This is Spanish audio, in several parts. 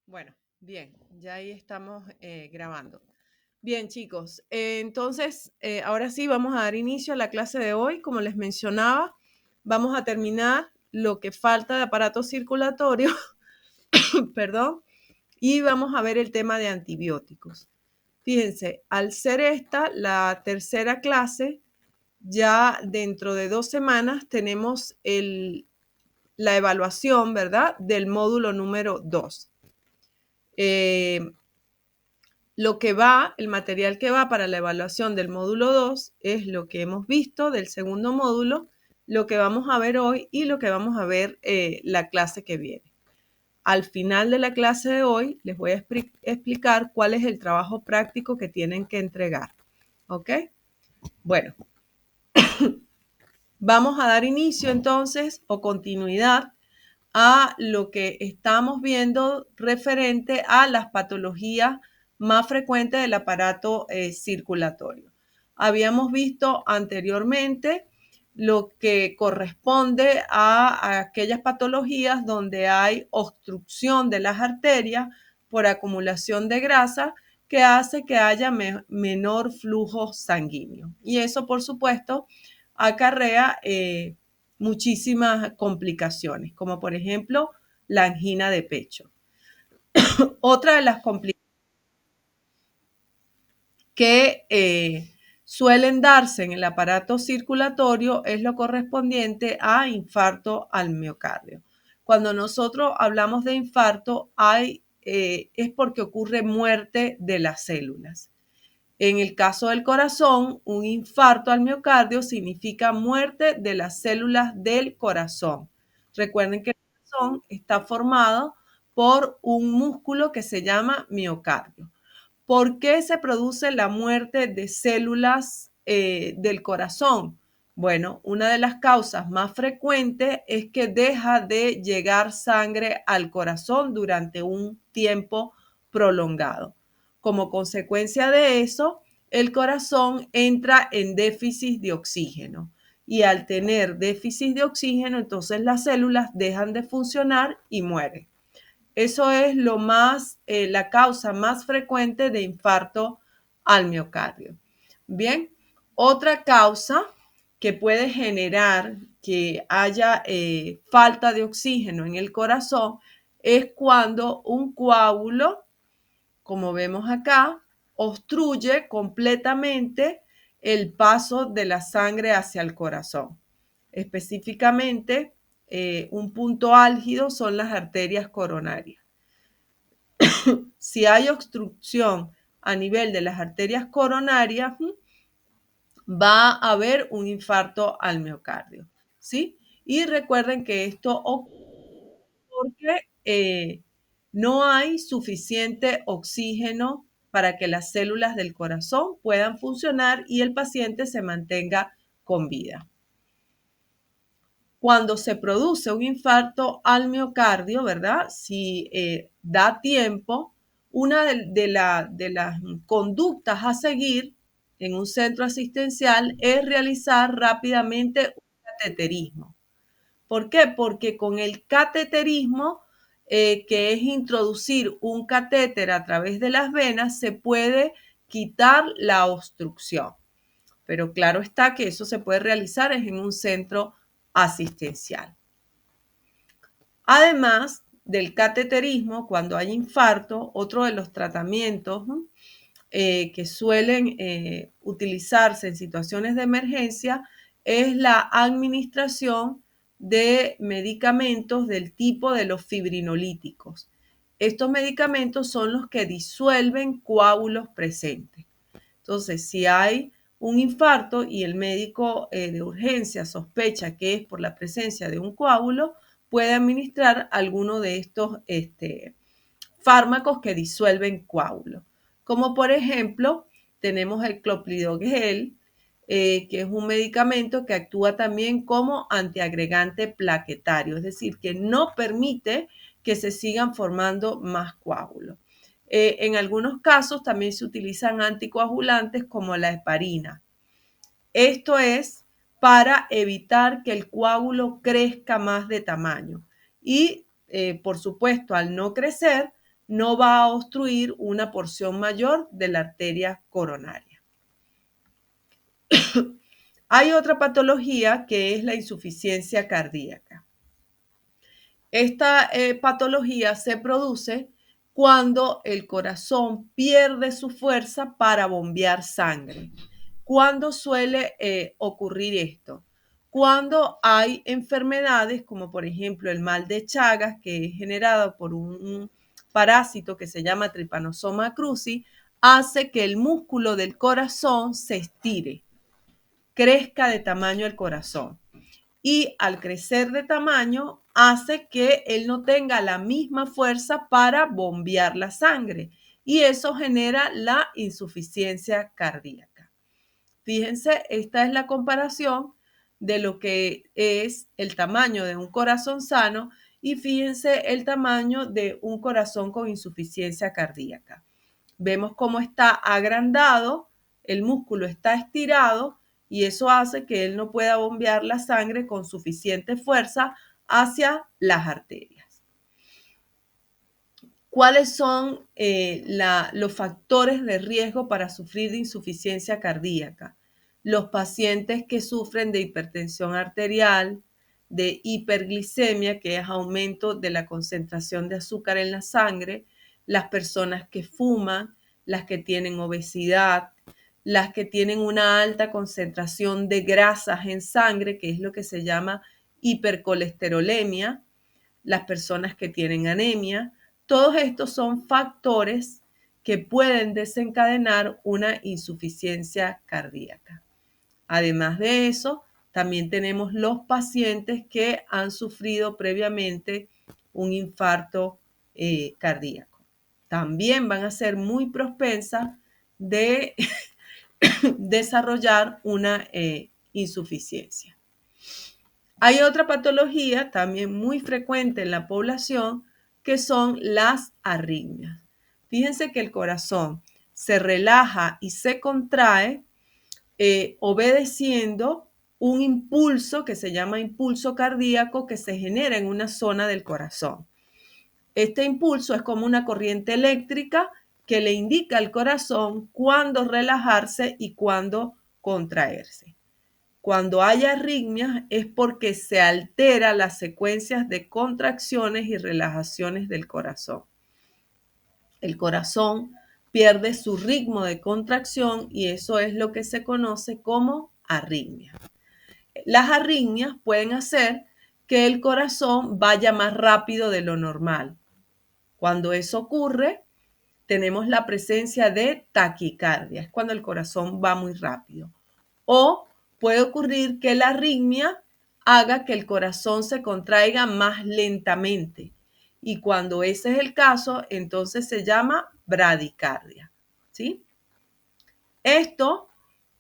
Bueno, bien, ya ahí estamos grabando. Bien, chicos, entonces ahora sí vamos a dar inicio a la clase de hoy. Como les mencionaba, vamos a terminar lo que falta de aparato circulatorio, perdón, y vamos a ver el tema de antibióticos. Fíjense, al ser esta la tercera clase, ya dentro de 2 semanas tenemos la evaluación, ¿verdad?, del módulo número 2. El material que va para la evaluación del módulo 2 es lo que hemos visto del segundo módulo, lo que vamos a ver hoy y lo que vamos a ver la clase que viene. Al final de la clase de hoy les voy a explicar cuál es el trabajo práctico que tienen que entregar. ¿Ok? Bueno, vamos a dar inicio entonces o continuidad a lo que estamos viendo referente a las patologías más frecuentes del aparato circulatorio. Habíamos visto anteriormente lo que corresponde a aquellas patologías donde hay obstrucción de las arterias por acumulación de grasa que hace que haya menor flujo sanguíneo. Y eso, por supuesto, acarrea muchísimas complicaciones, como por ejemplo la angina de pecho. Otra de las complicaciones que suelen darse en el aparato circulatorio es lo correspondiente a infarto al miocardio. Cuando nosotros hablamos de infarto, es porque ocurre muerte de las células. En el caso del corazón, un infarto al miocardio significa muerte de las células del corazón. Recuerden que el corazón está formado por un músculo que se llama miocardio. ¿Por qué se produce la muerte de células del corazón? Bueno, una de las causas más frecuentes es que deja de llegar sangre al corazón durante un tiempo prolongado. Como consecuencia de eso, el corazón entra en déficit de oxígeno y al tener déficit de oxígeno, entonces las células dejan de funcionar y mueren. Eso es la causa más frecuente de infarto al miocardio. Bien, otra causa que puede generar que haya falta de oxígeno en el corazón es cuando un coágulo, como vemos acá, obstruye completamente el paso de la sangre hacia el corazón. Específicamente, un punto álgido son las arterias coronarias. Si hay obstrucción a nivel de las arterias coronarias, va a haber un infarto al miocardio, ¿sí? Y recuerden que esto ocurre porque no hay suficiente oxígeno para que las células del corazón puedan funcionar y el paciente se mantenga con vida. Cuando se produce un infarto al miocardio, ¿verdad? Si da tiempo, una de las conductas a seguir en un centro asistencial es realizar rápidamente un cateterismo. ¿Por qué? Porque con el cateterismo, que es introducir un catéter a través de las venas, se puede quitar la obstrucción. Pero claro está que eso se puede realizar en un centro asistencial. Además del cateterismo, cuando hay infarto, otro de los tratamientos que suelen utilizarse en situaciones de emergencia es la administración de medicamentos del tipo de los fibrinolíticos. Estos medicamentos son los que disuelven coágulos presentes. Entonces, si hay un infarto y el médico de urgencia sospecha que es por la presencia de un coágulo, puede administrar alguno de estos fármacos que disuelven coágulos. Como por ejemplo, tenemos el clopidogrel, que es un medicamento que actúa también como antiagregante plaquetario, es decir, que no permite que se sigan formando más coágulos. En algunos casos también se utilizan anticoagulantes como la heparina. Esto es para evitar que el coágulo crezca más de tamaño y, por supuesto, al no crecer, no va a obstruir una porción mayor de la arteria coronaria. Hay otra patología que es la insuficiencia cardíaca. Esta patología se produce cuando el corazón pierde su fuerza para bombear sangre. ¿Cuándo suele ocurrir esto? Cuando hay enfermedades como por ejemplo el mal de Chagas, que es generado por un parásito que se llama Trypanosoma cruzi, hace que el músculo del corazón se estire, crezca de tamaño el corazón. Y al crecer de tamaño hace que él no tenga la misma fuerza para bombear la sangre y eso genera la insuficiencia cardíaca. Fíjense, esta es la comparación de lo que es el tamaño de un corazón sano y fíjense el tamaño de un corazón con insuficiencia cardíaca. Vemos cómo está agrandado, el músculo está estirado y eso hace que él no pueda bombear la sangre con suficiente fuerza hacia las arterias. ¿Cuáles son los factores de riesgo para sufrir de insuficiencia cardíaca? Los pacientes que sufren de hipertensión arterial, de hiperglicemia, que es aumento de la concentración de azúcar en la sangre, las personas que fuman, las que tienen obesidad, las que tienen una alta concentración de grasas en sangre, que es lo que se llama hipercolesterolemia, las personas que tienen anemia. Todos estos son factores que pueden desencadenar una insuficiencia cardíaca. Además de eso, también tenemos los pacientes que han sufrido previamente un infarto cardíaco. También van a ser muy propensas de desarrollar una insuficiencia. Hay otra patología también muy frecuente en la población que son las arritmias. Fíjense que el corazón se relaja y se contrae obedeciendo un impulso que se llama impulso cardíaco que se genera en una zona del corazón. Este impulso es como una corriente eléctrica que le indica al corazón cuándo relajarse y cuándo contraerse. Cuando hay arritmias es porque se altera las secuencias de contracciones y relajaciones del corazón. El corazón pierde su ritmo de contracción y eso es lo que se conoce como arritmia. Las arritmias pueden hacer que el corazón vaya más rápido de lo normal. Cuando eso ocurre, tenemos la presencia de taquicardia, es cuando el corazón va muy rápido. O puede ocurrir que la arritmia haga que el corazón se contraiga más lentamente. Y cuando ese es el caso, entonces se llama bradicardia, ¿sí? Esto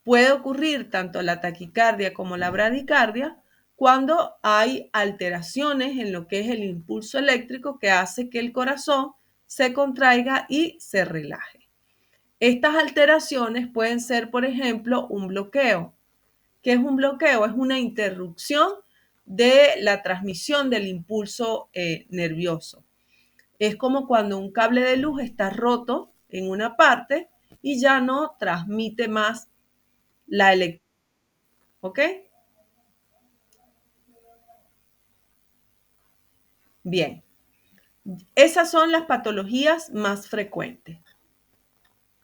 puede ocurrir tanto la taquicardia como la bradicardia cuando hay alteraciones en lo que es el impulso eléctrico que hace que el corazón se contraiga y se relaje. Estas alteraciones pueden ser, por ejemplo, un bloqueo. ¿Qué es un bloqueo? Es una interrupción de la transmisión del impulso nervioso. Es como cuando un cable de luz está roto en una parte y ya no transmite más la electricidad. ¿Ok? Bien. Esas son las patologías más frecuentes.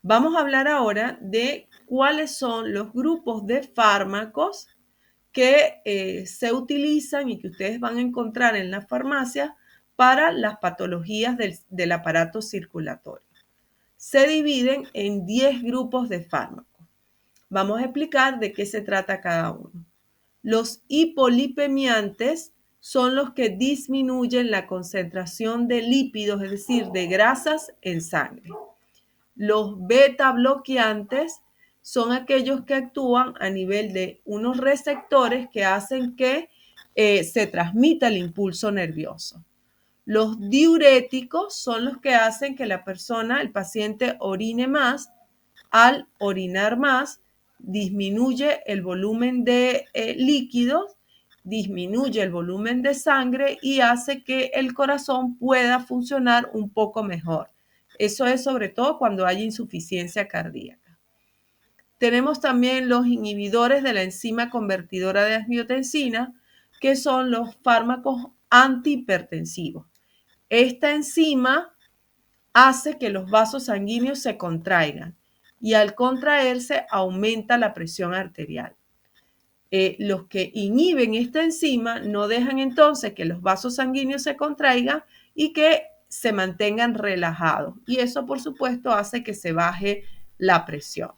Vamos a hablar ahora de cuáles son los grupos de fármacos que se utilizan y que ustedes van a encontrar en la farmacia para las patologías del aparato circulatorio. Se dividen en 10 grupos de fármacos. Vamos a explicar de qué se trata cada uno. Los hipolipemiantes son los que disminuyen la concentración de lípidos, es decir, de grasas en sangre. Los beta bloqueantes son aquellos que actúan a nivel de unos receptores que hacen que se transmita el impulso nervioso. Los diuréticos son los que hacen que la persona, el paciente, orine más. Al orinar más, disminuye el volumen de líquidos, disminuye el volumen de sangre y hace que el corazón pueda funcionar un poco mejor. Eso es sobre todo cuando hay insuficiencia cardíaca. Tenemos también los inhibidores de la enzima convertidora de angiotensina, que son los fármacos antihipertensivos. Esta enzima hace que los vasos sanguíneos se contraigan y al contraerse aumenta la presión arterial. Los que inhiben esta enzima no dejan entonces que los vasos sanguíneos se contraigan y que se mantengan relajados. Y eso, por supuesto, hace que se baje la presión.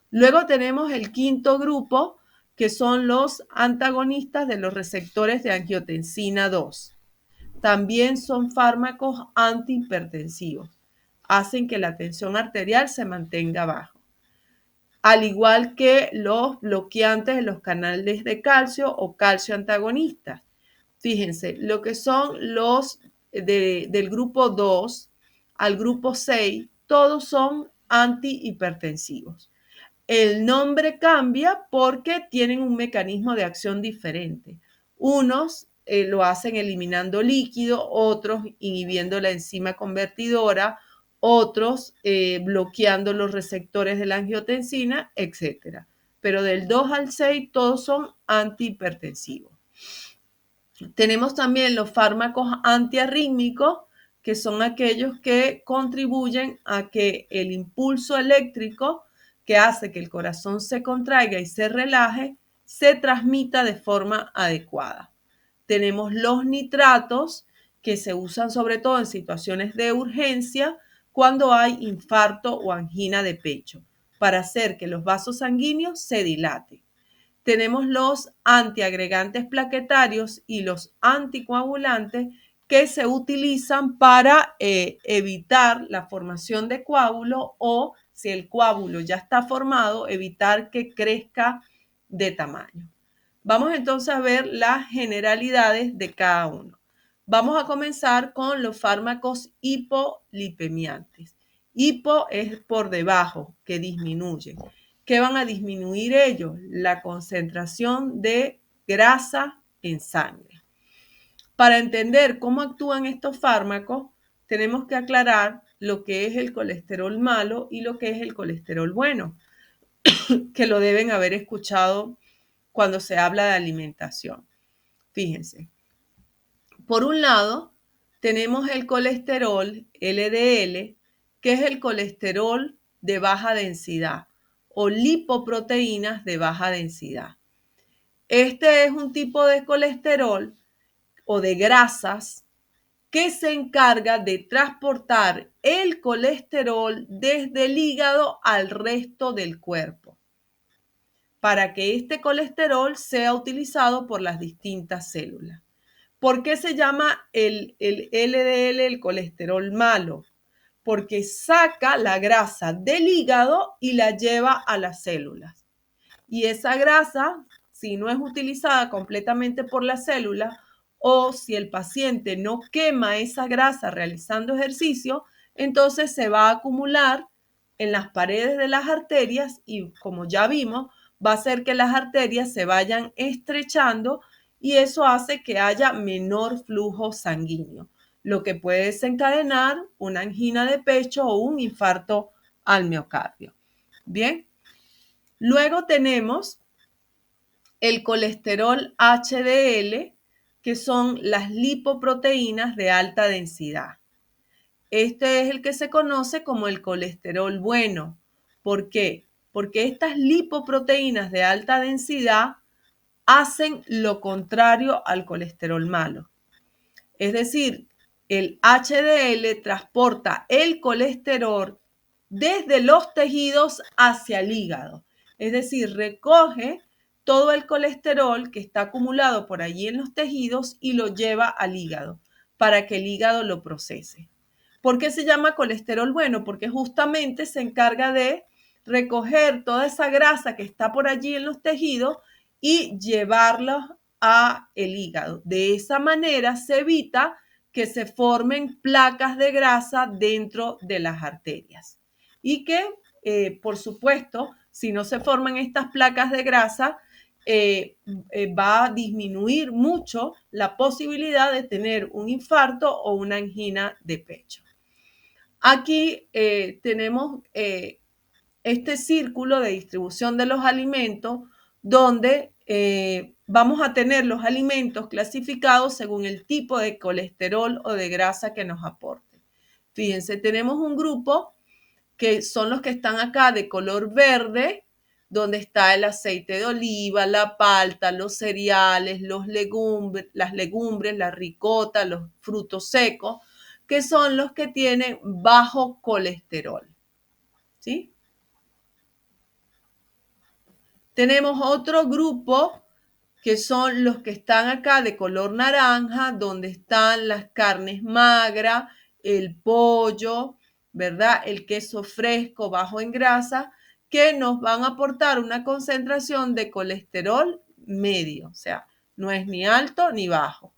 Luego tenemos el quinto grupo, que son los antagonistas de los receptores de angiotensina 2. También son fármacos antihipertensivos. Hacen que la tensión arterial se mantenga baja. Al igual que los bloqueantes de los canales de calcio o calcio antagonistas. Fíjense, lo que son los del grupo 2 al grupo 6, todos son antihipertensivos. El nombre cambia porque tienen un mecanismo de acción diferente. Unos lo hacen eliminando líquido, otros inhibiendo la enzima convertidora, otros bloqueando los receptores de la angiotensina, etc. Pero del 2 al 6 todos son antihipertensivos. Tenemos también los fármacos antiarrítmicos, que son aquellos que contribuyen a que el impulso eléctrico que hace que el corazón se contraiga y se relaje, se transmita de forma adecuada. Tenemos los nitratos, que se usan sobre todo en situaciones de urgencia cuando hay infarto o angina de pecho, para hacer que los vasos sanguíneos se dilaten. Tenemos los antiagregantes plaquetarios y los anticoagulantes que se utilizan para evitar la formación de coágulo o, si el coágulo ya está formado, evitar que crezca de tamaño. Vamos entonces a ver las generalidades de cada uno. Vamos a comenzar con los fármacos hipolipemiantes. Hipo es por debajo, que disminuye. ¿Qué van a disminuir ellos? La concentración de grasa en sangre. Para entender cómo actúan estos fármacos, tenemos que aclarar lo que es el colesterol malo y lo que es el colesterol bueno, que lo deben haber escuchado cuando se habla de alimentación. Fíjense, por un lado, tenemos el colesterol LDL, que es el colesterol de baja densidad o lipoproteínas de baja densidad. Este es un tipo de colesterol o de grasas que se encarga de transportar el colesterol desde el hígado al resto del cuerpo, para que este colesterol sea utilizado por las distintas células. ¿Por qué se llama el LDL el colesterol malo? Porque saca la grasa del hígado y la lleva a las células. Y esa grasa, si no es utilizada completamente por la célula o si el paciente no quema esa grasa realizando ejercicio, entonces se va a acumular en las paredes de las arterias y, como ya vimos, va a hacer que las arterias se vayan estrechando y eso hace que haya menor flujo sanguíneo, lo que puede desencadenar una angina de pecho o un infarto al miocardio. Bien, luego tenemos el colesterol HDL, que son las lipoproteínas de alta densidad. Este es el que se conoce como el colesterol bueno. ¿Por qué? Porque estas lipoproteínas de alta densidad hacen lo contrario al colesterol malo. Es decir, el HDL transporta el colesterol desde los tejidos hacia el hígado. Es decir, recoge todo el colesterol que está acumulado por allí en los tejidos y lo lleva al hígado para que el hígado lo procese. ¿Por qué se llama colesterol bueno? Porque justamente se encarga de recoger toda esa grasa que está por allí en los tejidos y llevarla a el hígado. De esa manera se evita que se formen placas de grasa dentro de las arterias y que, por supuesto, si no se forman estas placas de grasa, va a disminuir mucho la posibilidad de tener un infarto o una angina de pecho. Aquí tenemos este círculo de distribución de los alimentos donde vamos a tener los alimentos clasificados según el tipo de colesterol o de grasa que nos aporte. Fíjense, tenemos un grupo que son los que están acá de color verde, donde está el aceite de oliva, la palta, los cereales, las legumbres, la ricota, los frutos secos, que son los que tienen bajo colesterol. ¿Sí? Tenemos otro grupo que son los que están acá de color naranja, donde están las carnes magras, el pollo, ¿verdad? El queso fresco bajo en grasa, que nos van a aportar una concentración de colesterol medio, o sea, no es ni alto ni bajo.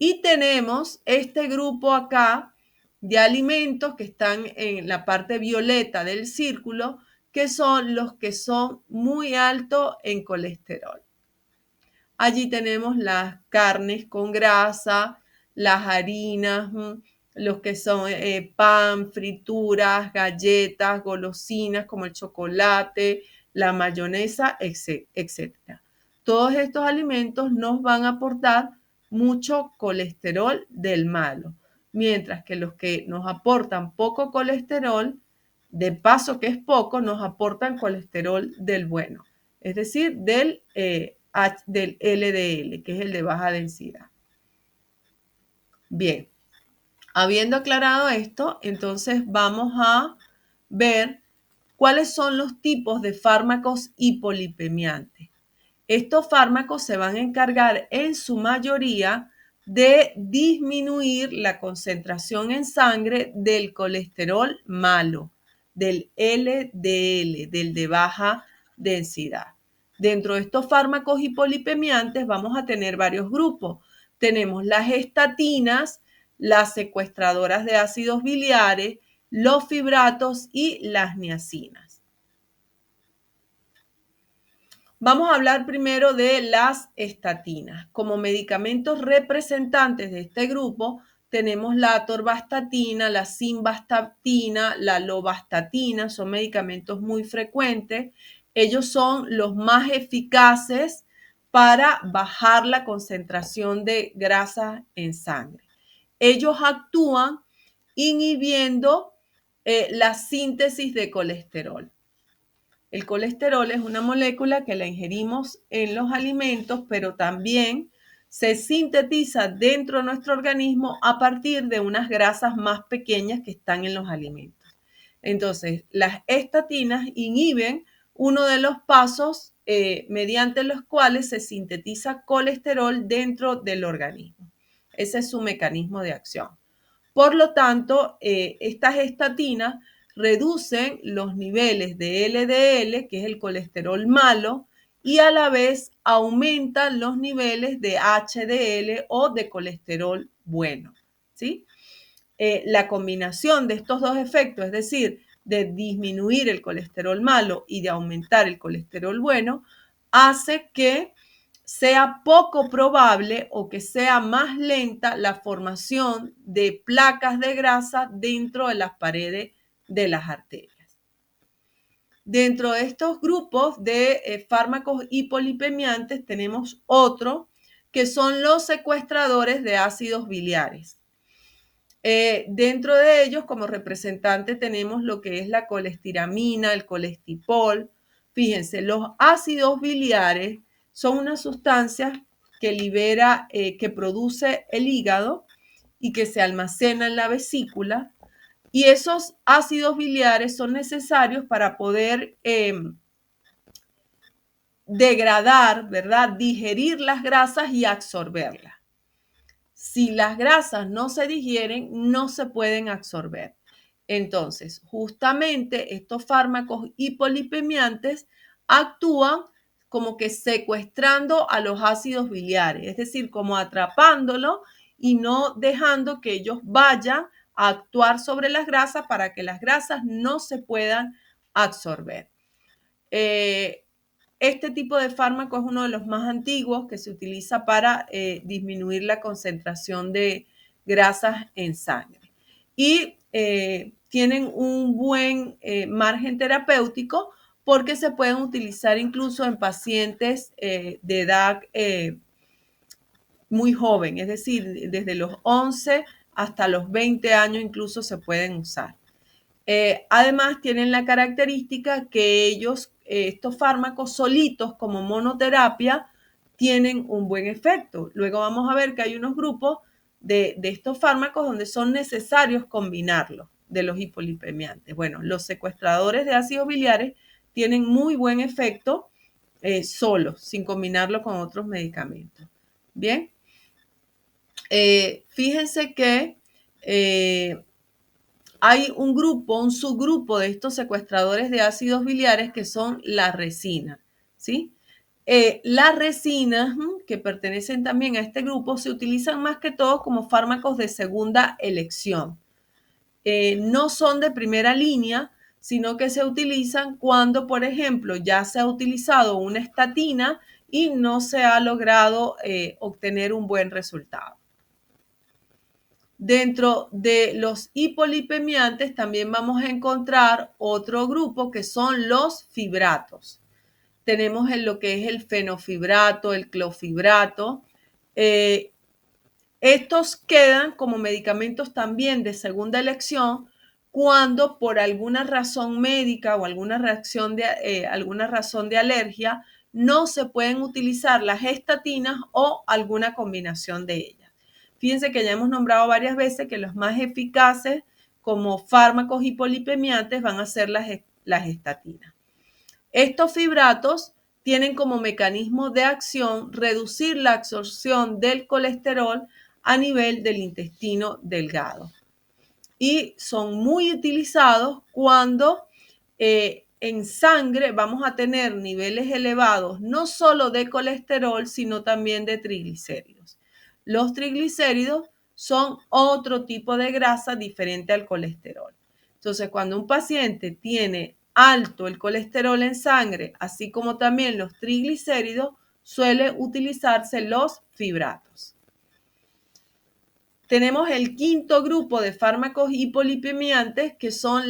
Y tenemos este grupo acá de alimentos que están en la parte violeta del círculo, que son los que son muy altos en colesterol. Allí tenemos las carnes con grasa, las harinas, los que son pan, frituras, galletas, golosinas como el chocolate, la mayonesa, etc. Todos estos alimentos nos van a aportar mucho colesterol del malo, mientras que los que nos aportan poco colesterol, de paso que es poco, nos aportan colesterol del bueno, es decir, del LDL, que es el de baja densidad. Bien, habiendo aclarado esto, entonces vamos a ver cuáles son los tipos de fármacos hipolipemiantes. Estos fármacos se van a encargar en su mayoría de disminuir la concentración en sangre del colesterol malo, del LDL, del de baja densidad. Dentro de estos fármacos hipolipemiantes vamos a tener varios grupos. Tenemos las estatinas, las secuestradoras de ácidos biliares, los fibratos y las niacinas. Vamos a hablar primero de las estatinas. Como medicamentos representantes de este grupo tenemos la atorvastatina, la simvastatina, la lovastatina, son medicamentos muy frecuentes. Ellos son los más eficaces para bajar la concentración de grasa en sangre. Ellos actúan inhibiendo la síntesis de colesterol. El colesterol es una molécula que la ingerimos en los alimentos, pero también se sintetiza dentro de nuestro organismo a partir de unas grasas más pequeñas que están en los alimentos. Entonces, las estatinas inhiben uno de los pasos mediante los cuales se sintetiza colesterol dentro del organismo. Ese es su mecanismo de acción. Por lo tanto, estas estatinas reducen los niveles de LDL, que es el colesterol malo, y a la vez aumentan los niveles de HDL o de colesterol bueno, ¿sí? La combinación de estos dos efectos, es decir, de disminuir el colesterol malo y de aumentar el colesterol bueno, hace que sea poco probable o que sea más lenta la formación de placas de grasa dentro de las paredes de las arterias. Dentro de estos grupos de fármacos hipolipemiantes tenemos otro que son los secuestradores de ácidos biliares. Dentro de ellos, como representante, tenemos lo que es la colestiramina, el colestipol. Fíjense, los ácidos biliares son unas sustancias que libera, que produce el hígado y que se almacena en la vesícula. Y esos ácidos biliares son necesarios para poder degradar, ¿verdad? Digerir las grasas y absorberlas. Si las grasas no se digieren, no se pueden absorber. Entonces, justamente estos fármacos hipolipemiantes actúan como que secuestrando a los ácidos biliares, es decir, como atrapándolos y no dejando que ellos vayan a actuar sobre las grasas para que las grasas no se puedan absorber. Este tipo de fármaco es uno de los más antiguos que se utiliza para disminuir la concentración de grasas en sangre. Y tienen un buen margen terapéutico porque se pueden utilizar incluso en pacientes de edad muy joven, es decir, desde los 11 hasta los 20 años incluso se pueden usar. Además, tienen la característica que ellos, estos fármacos solitos como monoterapia, tienen un buen efecto. Luego vamos a ver que hay unos grupos de estos fármacos donde son necesarios combinarlos, de los hipolipemiantes. Bueno, los secuestradores de ácidos biliares tienen muy buen efecto solos, sin combinarlo con otros medicamentos. Bien, fíjense que hay un subgrupo de estos secuestradores de ácidos biliares que son la resina, ¿sí? Las resinas, que pertenecen también a este grupo, se utilizan más que todo como fármacos de segunda elección. No son de primera línea, sino que se utilizan cuando, por ejemplo, ya se ha utilizado una estatina y no se ha logrado obtener un buen resultado. Dentro de los hipolipemiantes también vamos a encontrar otro grupo que son los fibratos. Tenemos en lo que es el fenofibrato, el clofibrato. Estos quedan como medicamentos también de segunda elección cuando por alguna razón médica o alguna razón de alergia no se pueden utilizar las estatinas o alguna combinación de ellas. Fíjense que ya hemos nombrado varias veces que los más eficaces como fármacos hipolipemiantes van a ser las estatinas. Estos fibratos tienen como mecanismo de acción reducir la absorción del colesterol a nivel del intestino delgado. Y son muy utilizados cuando en sangre vamos a tener niveles elevados no solo de colesterol, sino también de triglicéridos. Los triglicéridos son otro tipo de grasa diferente al colesterol. Entonces, cuando un paciente tiene alto el colesterol en sangre, así como también los triglicéridos, suele utilizarse los fibratos. Tenemos el quinto grupo de fármacos hipolipemiantes que son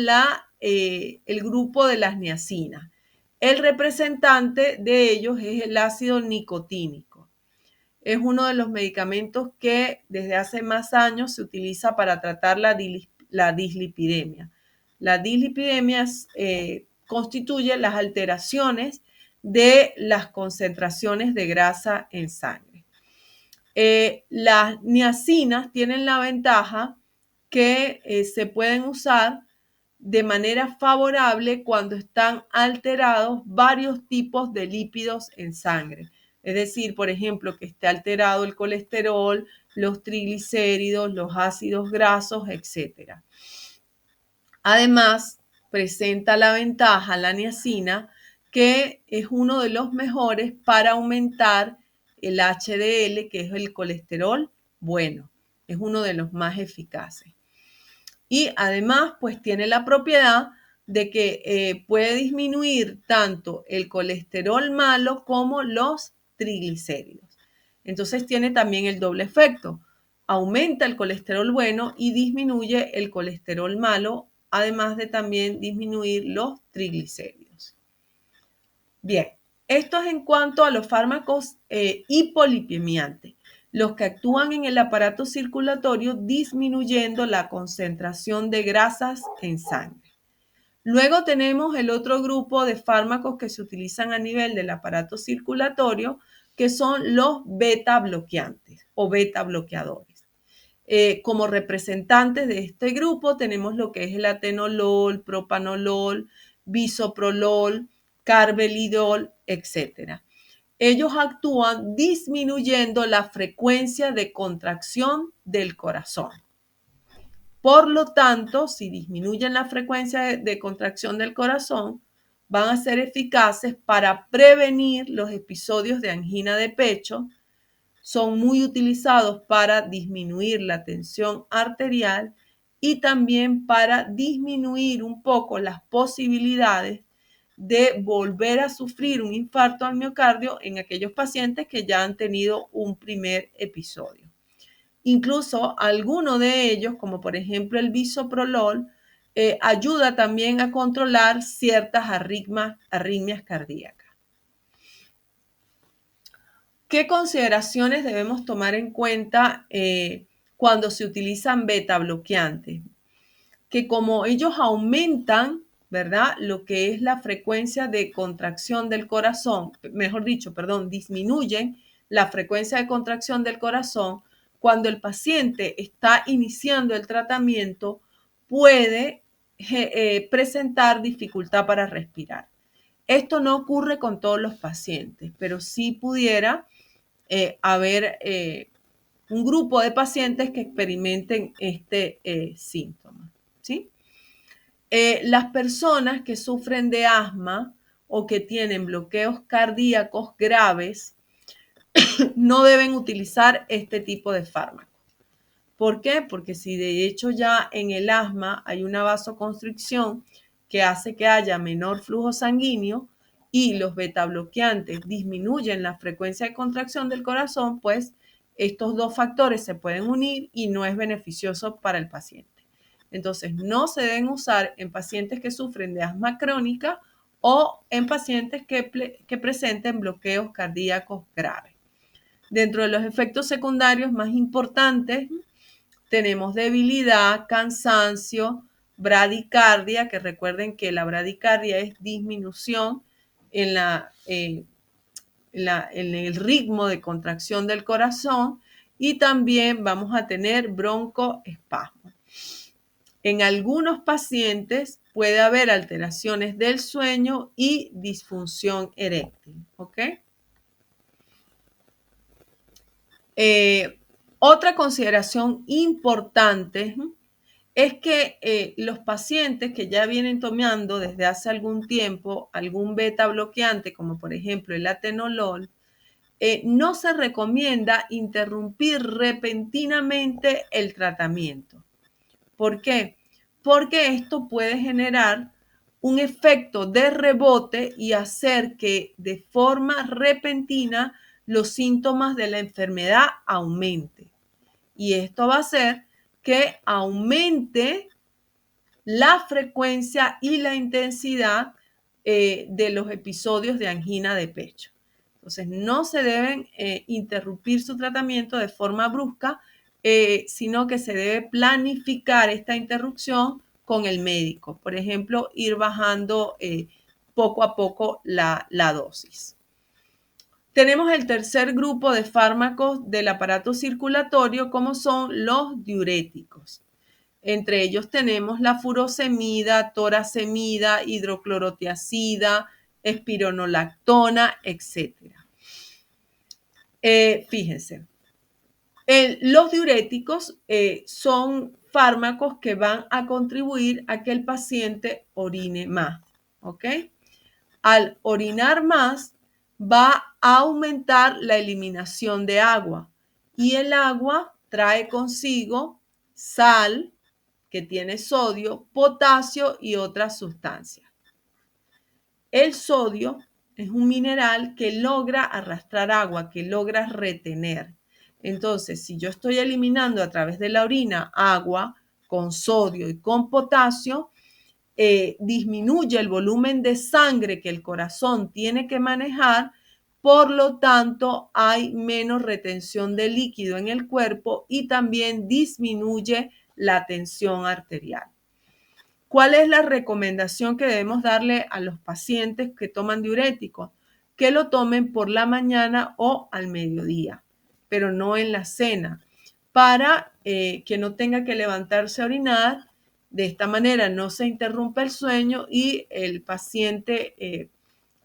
el grupo de las niacinas. El representante de ellos es el ácido nicotínico. Es uno de los medicamentos que desde hace más años se utiliza para tratar la dislipidemia. La dislipidemia constituye las alteraciones de las concentraciones de grasa en sangre. Las niacinas tienen la ventaja que se pueden usar de manera favorable cuando están alterados varios tipos de lípidos en sangre. Es decir, por ejemplo, que esté alterado el colesterol, los triglicéridos, los ácidos grasos, etc. Además, presenta la ventaja la niacina que es uno de los mejores para aumentar el HDL, que es el colesterol bueno. Es uno de los más eficaces. Y además, pues tiene la propiedad de que puede disminuir tanto el colesterol malo como los triglicéridos. Entonces tiene también el doble efecto. Aumenta el colesterol bueno y disminuye el colesterol malo, además de también disminuir los triglicéridos. Bien, esto es en cuanto a los fármacos hipolipemiantes, los que actúan en el aparato circulatorio disminuyendo la concentración de grasas en sangre. Luego tenemos el otro grupo de fármacos que se utilizan a nivel del aparato circulatorio, que son los beta bloqueantes o beta bloqueadores. Como representantes de este grupo tenemos lo que es el atenolol, propanolol, bisoprolol, carvedilol, etc. Ellos actúan disminuyendo la frecuencia de contracción del corazón. Por lo tanto, si disminuyen la frecuencia de contracción del corazón, van a ser eficaces para prevenir los episodios de angina de pecho. Son muy utilizados para disminuir la tensión arterial y también para disminuir un poco las posibilidades de volver a sufrir un infarto al miocardio en aquellos pacientes que ya han tenido un primer episodio. Incluso alguno de ellos, como por ejemplo el bisoprolol, ayuda también a controlar ciertas arritmias cardíacas. ¿Qué consideraciones debemos tomar en cuenta cuando se utilizan beta bloqueantes? Que como ellos aumentan, ¿verdad? Lo que es la frecuencia de contracción del corazón, mejor dicho, perdón, disminuyen la frecuencia de contracción del corazón. Cuando el paciente está iniciando el tratamiento, puede presentar dificultad para respirar. Esto no ocurre con todos los pacientes, pero sí pudiera haber un grupo de pacientes que experimenten este síntoma, ¿sí? Las personas que sufren de asma o que tienen bloqueos cardíacos graves no deben utilizar este tipo de fármacos. ¿Por qué? Porque si de hecho ya en el asma hay una vasoconstricción que hace que haya menor flujo sanguíneo y los betabloqueantes disminuyen la frecuencia de contracción del corazón, pues estos dos factores se pueden unir y no es beneficioso para el paciente. Entonces, no se deben usar en pacientes que sufren de asma crónica o en pacientes que presenten bloqueos cardíacos graves. Dentro de los efectos secundarios más importantes, tenemos debilidad, cansancio, bradicardia, que recuerden que la bradicardia es disminución en el ritmo de contracción del corazón, y también vamos a tener broncoespasmo. En algunos pacientes puede haber alteraciones del sueño y disfunción eréctil, ¿ok? Otra consideración importante es que los pacientes que ya vienen tomando desde hace algún tiempo algún beta bloqueante, como por ejemplo el atenolol, no se recomienda interrumpir repentinamente el tratamiento. ¿Por qué? Porque esto puede generar un efecto de rebote y hacer que de forma repentina los síntomas de la enfermedad aumenten. Y esto va a hacer que aumente la frecuencia y la intensidad de los episodios de angina de pecho. Entonces, no se deben interrumpir su tratamiento de forma brusca, sino que se debe planificar esta interrupción con el médico. Por ejemplo, ir bajando poco a poco la dosis. Tenemos el tercer grupo de fármacos del aparato circulatorio, como son los diuréticos. Entre ellos tenemos la furosemida, toracemida, hidroclorotiazida, espironolactona, etc. Fíjense, los diuréticos son fármacos que van a contribuir a que el paciente orine más, ¿ok? Al orinar más, va a aumentar la eliminación de agua, y el agua trae consigo sal, que tiene sodio, potasio y otras sustancias. El sodio es un mineral que logra arrastrar agua, que logra retener. Entonces, si yo estoy eliminando a través de la orina agua con sodio y con potasio, disminuye el volumen de sangre que el corazón tiene que manejar, por lo tanto hay menos retención de líquido en el cuerpo y también disminuye la tensión arterial. ¿Cuál es la recomendación que debemos darle a los pacientes que toman diuréticos? Que lo tomen por la mañana o al mediodía, pero no en la cena, para que no tenga que levantarse a orinar. De esta manera no se interrumpe el sueño y el paciente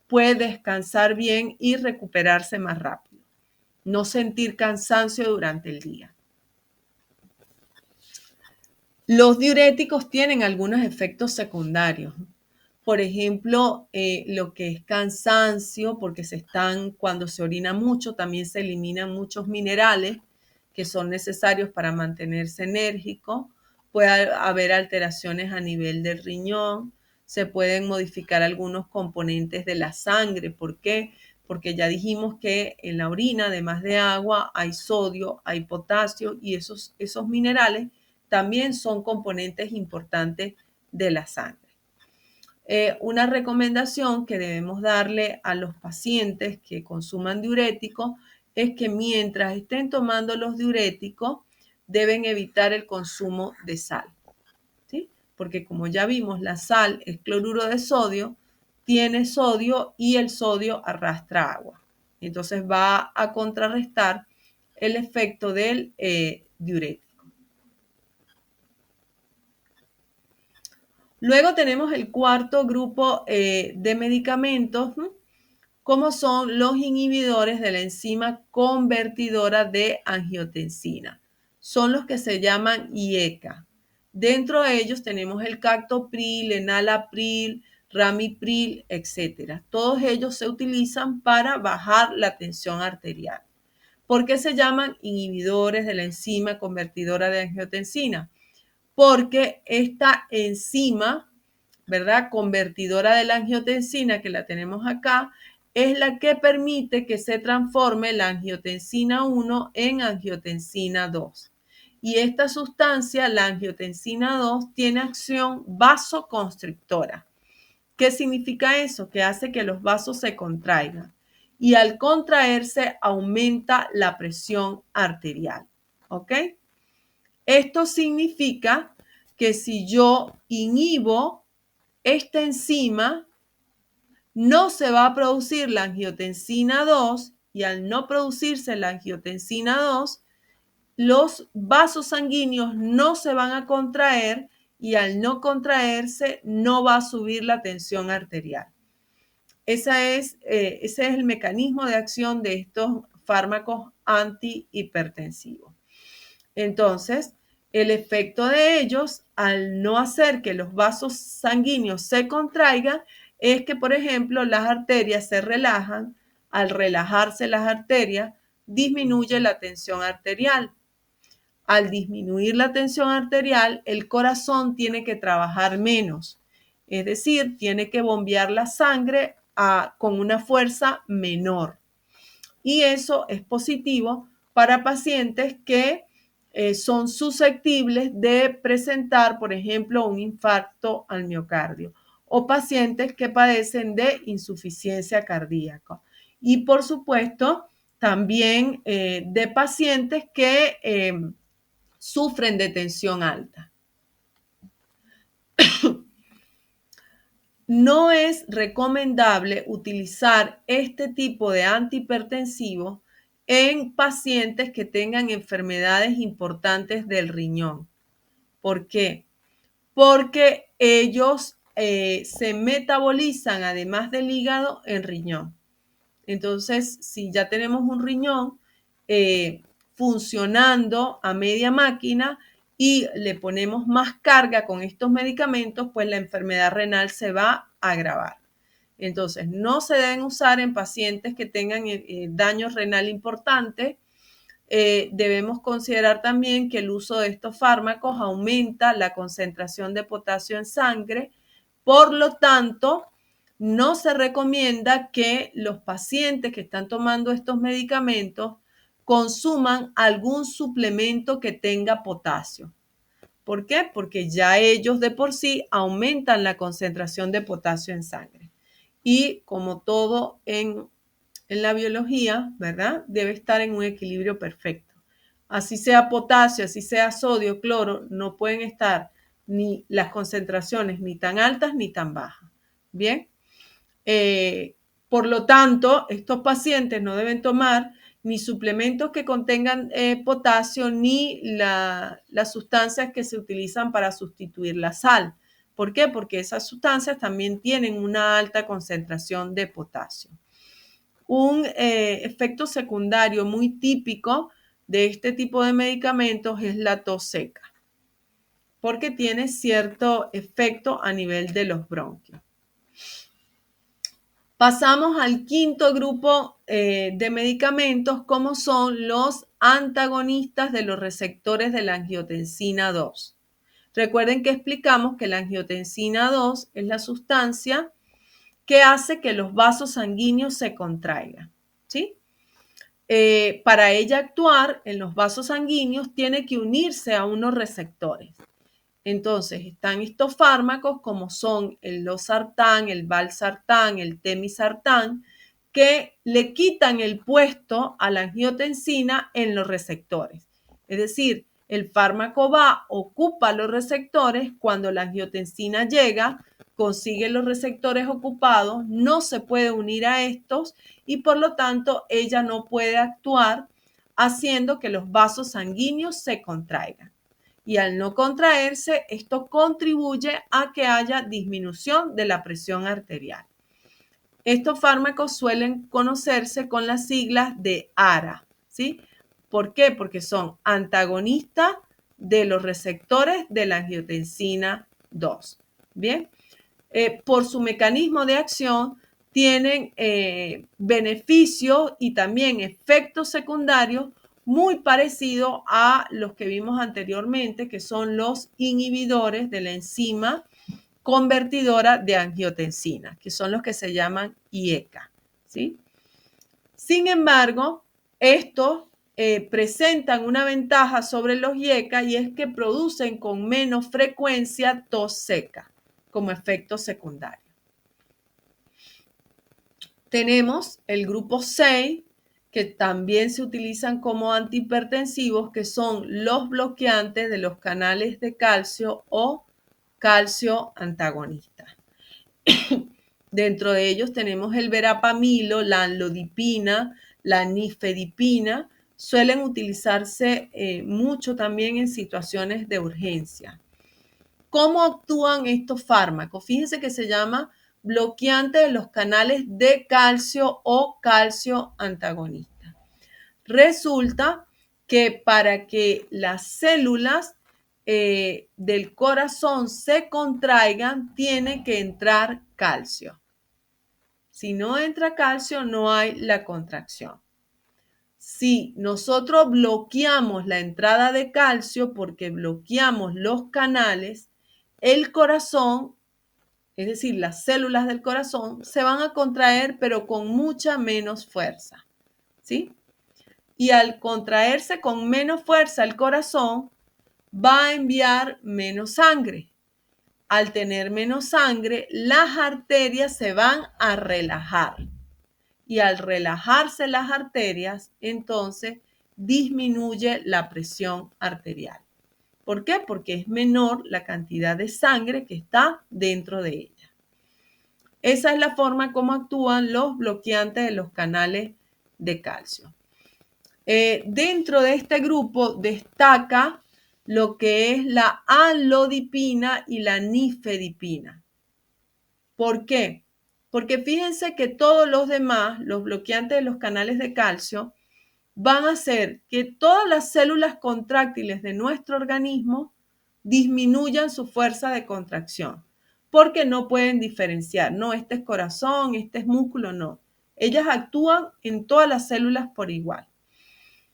puede descansar bien y recuperarse más rápido. No sentir cansancio durante el día. Los diuréticos tienen algunos efectos secundarios. Por ejemplo, lo que es cansancio, porque cuando se orina mucho, también se eliminan muchos minerales que son necesarios para mantenerse enérgico. Puede haber alteraciones a nivel del riñón, se pueden modificar algunos componentes de la sangre. ¿Por qué? porque ya dijimos que en la orina, además de agua, hay sodio, hay potasio y esos minerales también son componentes importantes de la sangre. Una recomendación que debemos darle a los pacientes que consuman diuréticos es que mientras estén tomando los diuréticos deben evitar el consumo de sal, ¿sí? Porque como ya vimos, la sal es cloruro de sodio, tiene sodio y el sodio arrastra agua. Entonces va a contrarrestar el efecto del diurético. Luego tenemos el cuarto grupo de medicamentos, como son los inhibidores de la enzima convertidora de angiotensina. Son los que se llaman IECA. Dentro de ellos tenemos el captopril, enalapril, ramipril, etc. Todos ellos se utilizan para bajar la tensión arterial. ¿Por qué se llaman inhibidores de la enzima convertidora de angiotensina? Porque esta enzima, ¿verdad?, convertidora de la angiotensina, que la tenemos acá, es la que permite que se transforme la angiotensina 1 en angiotensina 2. Y esta sustancia, la angiotensina 2, tiene acción vasoconstrictora. ¿Qué significa eso? Que hace que los vasos se contraigan. Y al contraerse aumenta la presión arterial. ¿Ok? Esto significa que si yo inhibo esta enzima, no se va a producir la angiotensina 2 y al no producirse la angiotensina 2, los vasos sanguíneos no se van a contraer y al no contraerse no va a subir la tensión arterial. Ese es el mecanismo de acción de estos fármacos antihipertensivos. Entonces, el efecto de ellos, al no hacer que los vasos sanguíneos se contraigan, es que, por ejemplo, las arterias se relajan. Al relajarse las arterias, disminuye la tensión arterial. Al disminuir la tensión arterial, el corazón tiene que trabajar menos. Es decir, tiene que bombear la sangre con una fuerza menor. Y eso es positivo para pacientes que son susceptibles de presentar, por ejemplo, un infarto al miocardio o pacientes que padecen de insuficiencia cardíaca. Y por supuesto, también de pacientes que sufren de tensión alta. No es recomendable utilizar este tipo de antihipertensivo en pacientes que tengan enfermedades importantes del riñón. ¿Por qué? Porque ellos se metabolizan, además del hígado, en riñón. Entonces, si ya tenemos un riñón funcionando a media máquina y le ponemos más carga con estos medicamentos, pues la enfermedad renal se va a agravar. Entonces, no se deben usar en pacientes que tengan daño renal importante. Debemos considerar también que el uso de estos fármacos aumenta la concentración de potasio en sangre. Por lo tanto, no se recomienda que los pacientes que están tomando estos medicamentos consuman algún suplemento que tenga potasio. ¿Por qué? Porque ya ellos de por sí aumentan la concentración de potasio en sangre. Y como todo en la biología, ¿verdad?, debe estar en un equilibrio perfecto. Así sea potasio, así sea sodio, cloro, no pueden estar ni las concentraciones ni tan altas ni tan bajas. Bien. Por lo tanto, estos pacientes no deben tomar ni suplementos que contengan potasio ni las sustancias que se utilizan para sustituir la sal. ¿Por qué? Porque esas sustancias también tienen una alta concentración de potasio. Un efecto secundario muy típico de este tipo de medicamentos es la tos seca, porque tiene cierto efecto a nivel de los bronquios. Pasamos al quinto grupo de medicamentos, como son los antagonistas de los receptores de la angiotensina 2. Recuerden que explicamos que la angiotensina 2 es la sustancia que hace que los vasos sanguíneos se contraigan, ¿sí? Para ella actuar en los vasos sanguíneos tiene que unirse a unos receptores. Entonces están estos fármacos como son el losartán, el valsartán, el temisartán, que le quitan el puesto a la angiotensina en los receptores. Es decir, el fármaco va, ocupa los receptores, cuando la angiotensina llega, consigue los receptores ocupados, no se puede unir a estos y por lo tanto ella no puede actuar haciendo que los vasos sanguíneos se contraigan. Y al no contraerse, esto contribuye a que haya disminución de la presión arterial. Estos fármacos suelen conocerse con las siglas de ARA, ¿sí? ¿Por qué? Porque son antagonistas de los receptores de la angiotensina 2. Bien, por su mecanismo de acción tienen beneficios y también efectos secundarios muy parecidos a los que vimos anteriormente, que son los inhibidores de la enzima convertidora de angiotensina, que son los que se llaman IECA, ¿sí? Sin embargo, estos presentan una ventaja sobre los IECA y es que producen con menos frecuencia tos seca como efecto secundario. Tenemos el grupo 6, que también se utilizan como antihipertensivos, que son los bloqueantes de los canales de calcio o calcio antagonistas. Dentro de ellos tenemos el verapamilo, la amlodipina, la nifedipina. Suelen utilizarse mucho también en situaciones de urgencia. ¿Cómo actúan estos fármacos? Fíjense que se llama bloqueante de los canales de calcio o calcio antagonista. Resulta que para que las células del corazón se contraigan, tiene que entrar calcio. Si no entra calcio, no hay la contracción. Si nosotros bloqueamos la entrada de calcio porque bloqueamos los canales, el corazón, es decir, las células del corazón, se van a contraer, pero con mucha menos fuerza, ¿sí? Y al contraerse con menos fuerza el corazón, va a enviar menos sangre. Al tener menos sangre, las arterias se van a relajar. Y al relajarse las arterias, entonces disminuye la presión arterial. ¿Por qué? Porque es menor la cantidad de sangre que está dentro de ella. Esa es la forma como actúan los bloqueantes de los canales de calcio. Dentro de este grupo destaca lo que es la amlodipina y la nifedipina. ¿Por qué? Porque fíjense que todos los demás, los bloqueantes de los canales de calcio, van a hacer que todas las células contráctiles de nuestro organismo disminuyan su fuerza de contracción, porque no pueden diferenciar, no, este es corazón, este es músculo, no. Ellas actúan en todas las células por igual.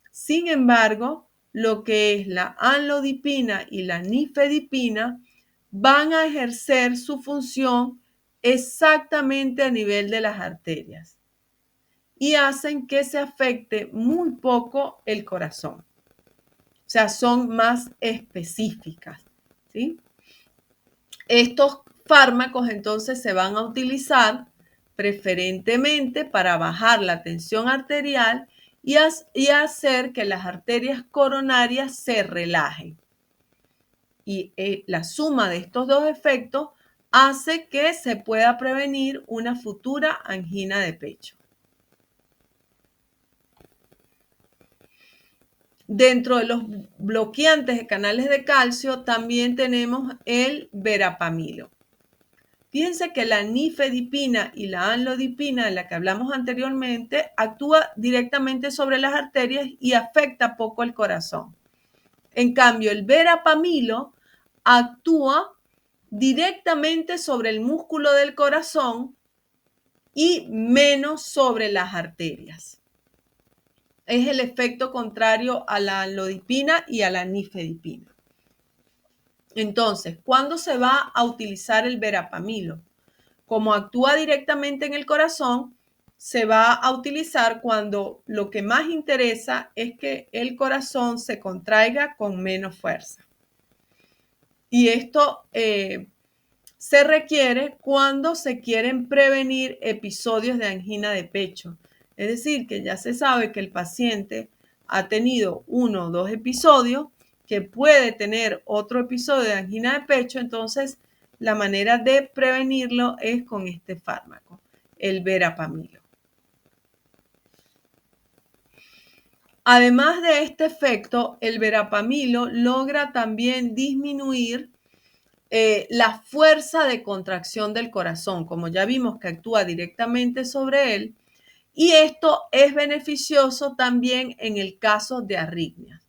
Sin embargo, lo que es la amlodipina y la nifedipina van a ejercer su función exactamente a nivel de las arterias y hacen que se afecte muy poco el corazón. O sea, son más específicas, ¿sí? Estos fármacos entonces se van a utilizar preferentemente para bajar la tensión arterial y hacer que las arterias coronarias se relajen. Y la suma de estos dos efectos hace que se pueda prevenir una futura angina de pecho. Dentro de los bloqueantes de canales de calcio también tenemos el verapamilo. Fíjense que la nifedipina y la amlodipina, de la que hablamos anteriormente, actúa directamente sobre las arterias y afecta poco el corazón. En cambio, el verapamilo actúa directamente sobre el músculo del corazón y menos sobre las arterias. Es el efecto contrario a la amlodipina y a la nifedipina. Entonces, ¿cuándo se va a utilizar el verapamilo? como actúa directamente en el corazón, se va a utilizar cuando lo que más interesa es que el corazón se contraiga con menos fuerza. Y esto se requiere cuando se quieren prevenir episodios de angina de pecho. Es decir, que ya se sabe que el paciente ha tenido 1 o 2 episodios, que puede tener otro episodio de angina de pecho, entonces la manera de prevenirlo es con este fármaco, el verapamilo. Además de este efecto, el verapamilo logra también disminuir la fuerza de contracción del corazón, como ya vimos que actúa directamente sobre él, y esto es beneficioso también en el caso de arritmias.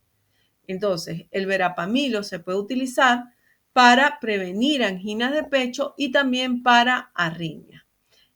Entonces, el verapamilo se puede utilizar para prevenir anginas de pecho y también para arritmias.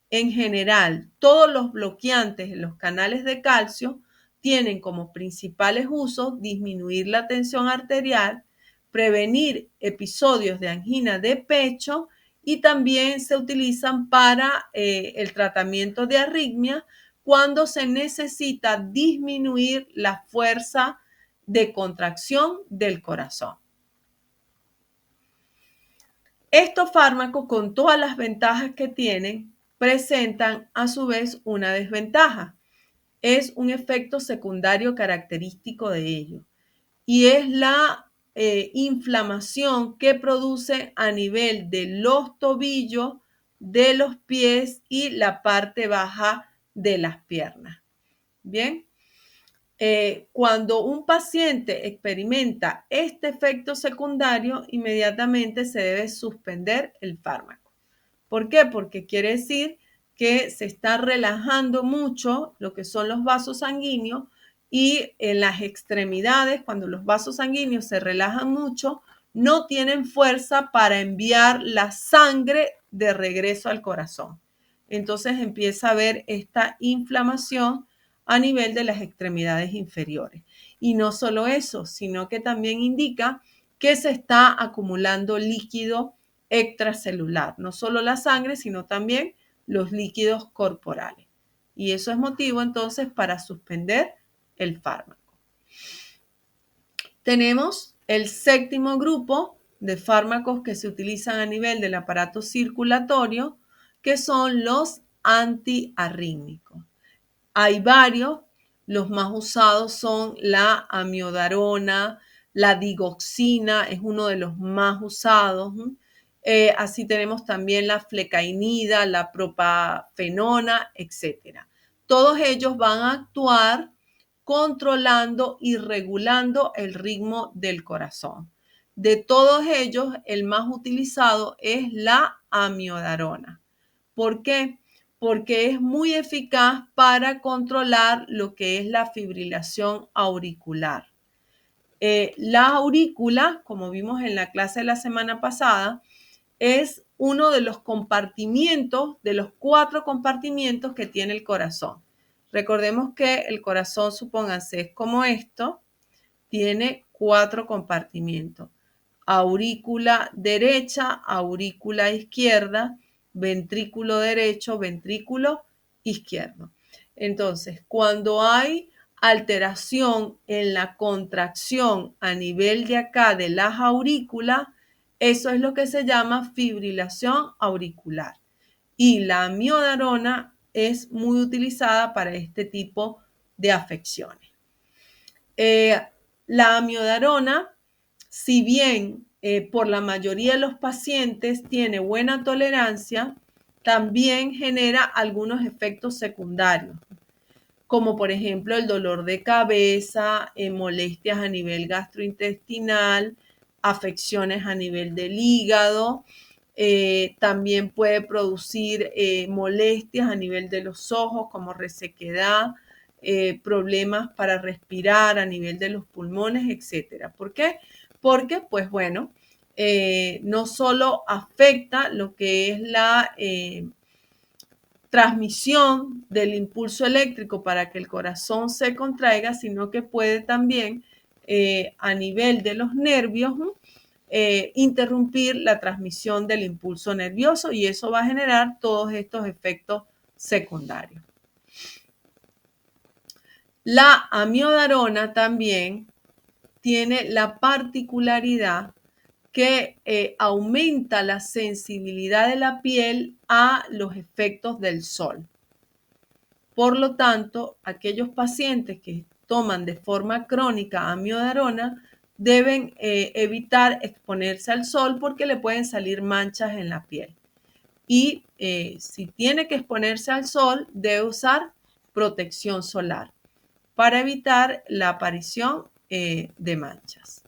En general, todos los bloqueantes en los canales de calcio tienen como principales usos disminuir la tensión arterial, prevenir episodios de angina de pecho y también se utilizan para el tratamiento de arritmia cuando se necesita disminuir la fuerza de contracción del corazón. Estos fármacos, con todas las ventajas que tienen, presentan a su vez una desventaja. Es un efecto secundario característico de ellos y es la inflamación que produce a nivel de los tobillos, de los pies y la parte baja de las piernas. Bien, cuando un paciente experimenta este efecto secundario, inmediatamente se debe suspender el fármaco. ¿Por qué? Porque quiere decir que se está relajando mucho lo que son los vasos sanguíneos y en las extremidades, cuando los vasos sanguíneos se relajan mucho, no tienen fuerza para enviar la sangre de regreso al corazón. Entonces empieza a haber esta inflamación a nivel de las extremidades inferiores. Y no solo eso, sino que también indica que se está acumulando líquido extracelular, no solo la sangre, sino también los líquidos corporales. Y eso es motivo entonces para suspender el fármaco. Tenemos el séptimo grupo de fármacos que se utilizan a nivel del aparato circulatorio, que son los antiarrítmicos. Hay varios, los más usados son la amiodarona, la digoxina es uno de los más usados. Así tenemos también la flecainida, la propafenona, etc. Todos ellos van a actuar controlando y regulando el ritmo del corazón. De todos ellos, el más utilizado es la amiodarona. ¿Por qué? Porque es muy eficaz para controlar lo que es la fibrilación auricular. La aurícula, como vimos en la clase de la semana pasada, es uno de los compartimientos, de los 4 compartimientos que tiene el corazón. Recordemos que el corazón, supónganse, es como esto, tiene 4 compartimientos. Aurícula derecha, aurícula izquierda, ventrículo derecho, ventrículo izquierdo. Entonces, cuando hay alteración en la contracción a nivel de acá de las aurículas, eso es lo que se llama fibrilación auricular. Y la amiodarona es muy utilizada para este tipo de afecciones. La amiodarona, si bien por la mayoría de los pacientes tiene buena tolerancia, también genera algunos efectos secundarios, como por ejemplo el dolor de cabeza, molestias a nivel gastrointestinal, afecciones a nivel del hígado. También puede producir molestias a nivel de los ojos, como resequedad, problemas para respirar a nivel de los pulmones, etc. ¿Por qué? Porque, pues bueno, no solo afecta lo que es la transmisión del impulso eléctrico para que el corazón se contraiga, sino que puede también a nivel de los nervios interrumpir la transmisión del impulso nervioso y eso va a generar todos estos efectos secundarios. La amiodarona también tiene la particularidad que aumenta la sensibilidad de la piel a los efectos del sol. Por lo tanto, aquellos pacientes que toman de forma crónica amiodarona deben evitar exponerse al sol porque le pueden salir manchas en la piel. Y si tiene que exponerse al sol, debe usar protección solar para evitar la aparición de manchas.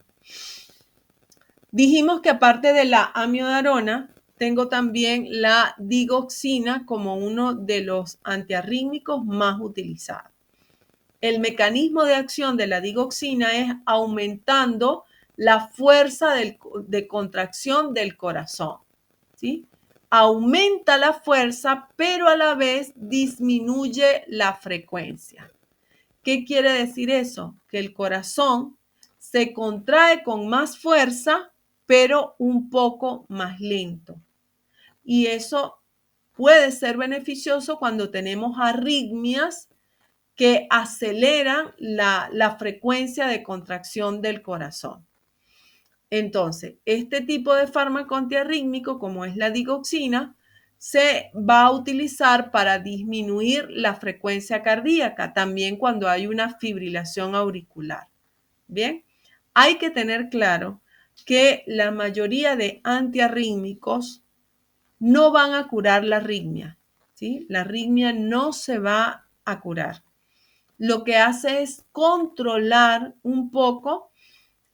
Dijimos que aparte de la amiodarona, tengo también la digoxina como uno de los antiarrítmicos más utilizados. El mecanismo de acción de la digoxina es aumentando la fuerza de contracción del corazón, ¿sí? Aumenta la fuerza, pero a la vez disminuye la frecuencia. ¿Qué quiere decir eso? Que el corazón se contrae con más fuerza, pero un poco más lento. Y eso puede ser beneficioso cuando tenemos arritmias que aceleran la frecuencia de contracción del corazón. Entonces, este tipo de fármaco antiarrítmico, como es la digoxina, se va a utilizar para disminuir la frecuencia cardíaca, también cuando hay una fibrilación auricular. Bien, hay que tener claro que la mayoría de antiarrítmicos no van a curar la arritmia, ¿sí? La arritmia no se va a curar. Lo que hace es controlar un poco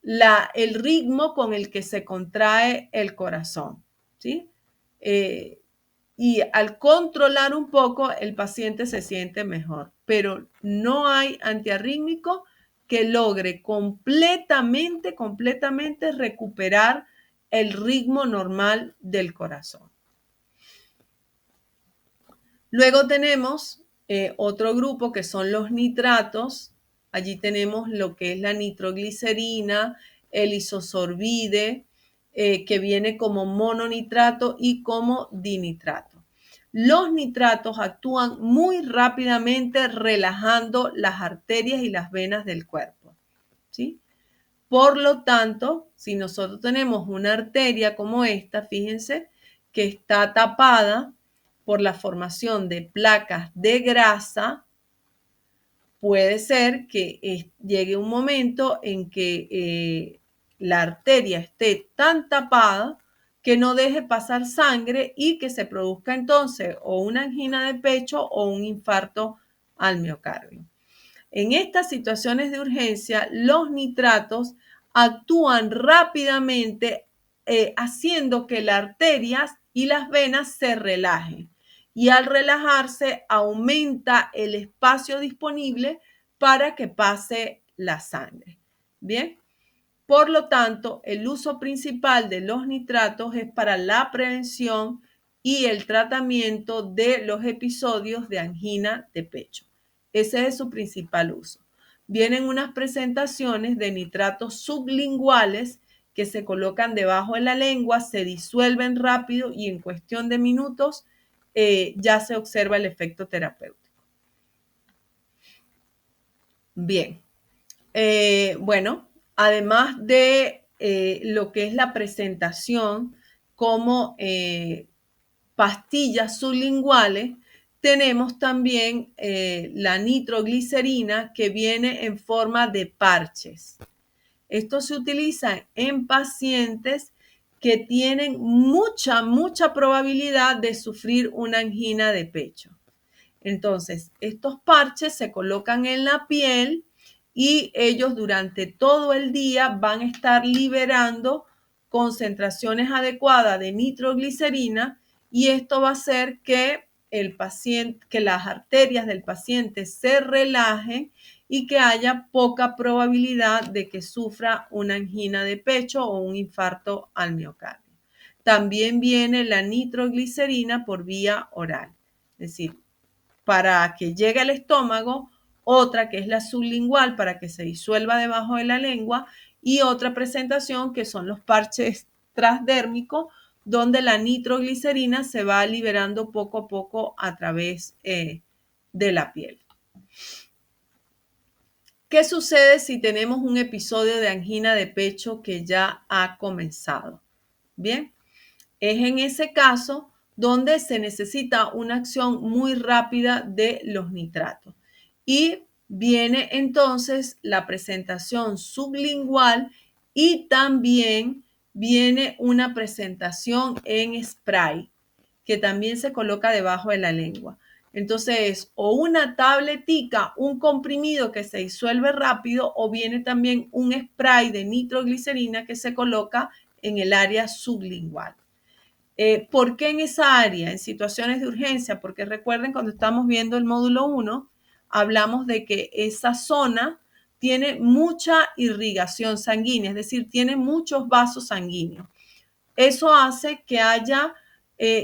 el ritmo con el que se contrae el corazón, ¿sí? Y al controlar un poco, el paciente se siente mejor, pero no hay antiarrítmico que logre completamente recuperar el ritmo normal del corazón. Luego tenemos otro grupo que son los nitratos. Allí tenemos lo que es la nitroglicerina, el isosorbide, que viene como mononitrato y como dinitrato. Los nitratos actúan muy rápidamente relajando las arterias y las venas del cuerpo, ¿sí? Por lo tanto, si nosotros tenemos una arteria como esta, fíjense que está tapada por la formación de placas de grasa, puede ser que llegue un momento en que la arteria esté tan tapada que no deje pasar sangre y que se produzca entonces o una angina de pecho o un infarto al miocardio. En estas situaciones de urgencia, los nitratos actúan rápidamente haciendo que las arterias y las venas se relajen. Y al relajarse aumenta el espacio disponible para que pase la sangre. Bien, por lo tanto, el uso principal de los nitratos es para la prevención y el tratamiento de los episodios de angina de pecho. Ese es su principal uso. Vienen unas presentaciones de nitratos sublinguales que se colocan debajo de la lengua, se disuelven rápido y en cuestión de minutos ya se observa el efecto terapéutico. Bien, bueno, además de lo que es la presentación como pastillas sublinguales, tenemos también la nitroglicerina que viene en forma de parches. Esto se utiliza en pacientes que tienen mucha probabilidad de sufrir una angina de pecho. Entonces, estos parches se colocan en la piel y ellos durante todo el día van a estar liberando concentraciones adecuadas de nitroglicerina y esto va a hacer que que las arterias del paciente se relajen y que haya poca probabilidad de que sufra una angina de pecho o un infarto al miocardio. También viene la nitroglicerina por vía oral, es decir, para que llegue al estómago, otra que es la sublingual para que se disuelva debajo de la lengua y otra presentación que son los parches transdérmicos, donde la nitroglicerina se va liberando poco a poco a través de la piel. ¿Qué sucede si tenemos un episodio de angina de pecho que ya ha comenzado? Bien, es en ese caso donde se necesita una acción muy rápida de los nitratos. Y viene entonces la presentación sublingual y también viene una presentación en spray que también se coloca debajo de la lengua. Entonces es o una tabletica, un comprimido que se disuelve rápido, o viene también un spray de nitroglicerina que se coloca en el área sublingual. ¿Por qué en esa área? En situaciones de urgencia, porque recuerden cuando estamos viendo el módulo 1, hablamos de que esa zona tiene mucha irrigación sanguínea, es decir, tiene muchos vasos sanguíneos. Eso hace que haya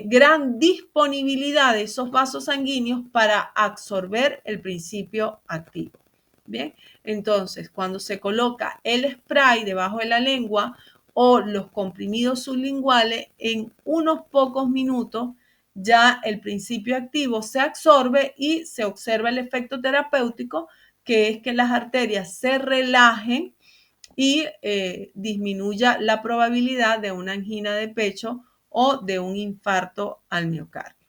gran disponibilidad de esos vasos sanguíneos para absorber el principio activo. Bien, entonces cuando se coloca el spray debajo de la lengua o los comprimidos sublinguales, en unos pocos minutos ya el principio activo se absorbe y se observa el efecto terapéutico, que es que las arterias se relajen y disminuya la probabilidad de una angina de pecho o de un infarto al miocardio.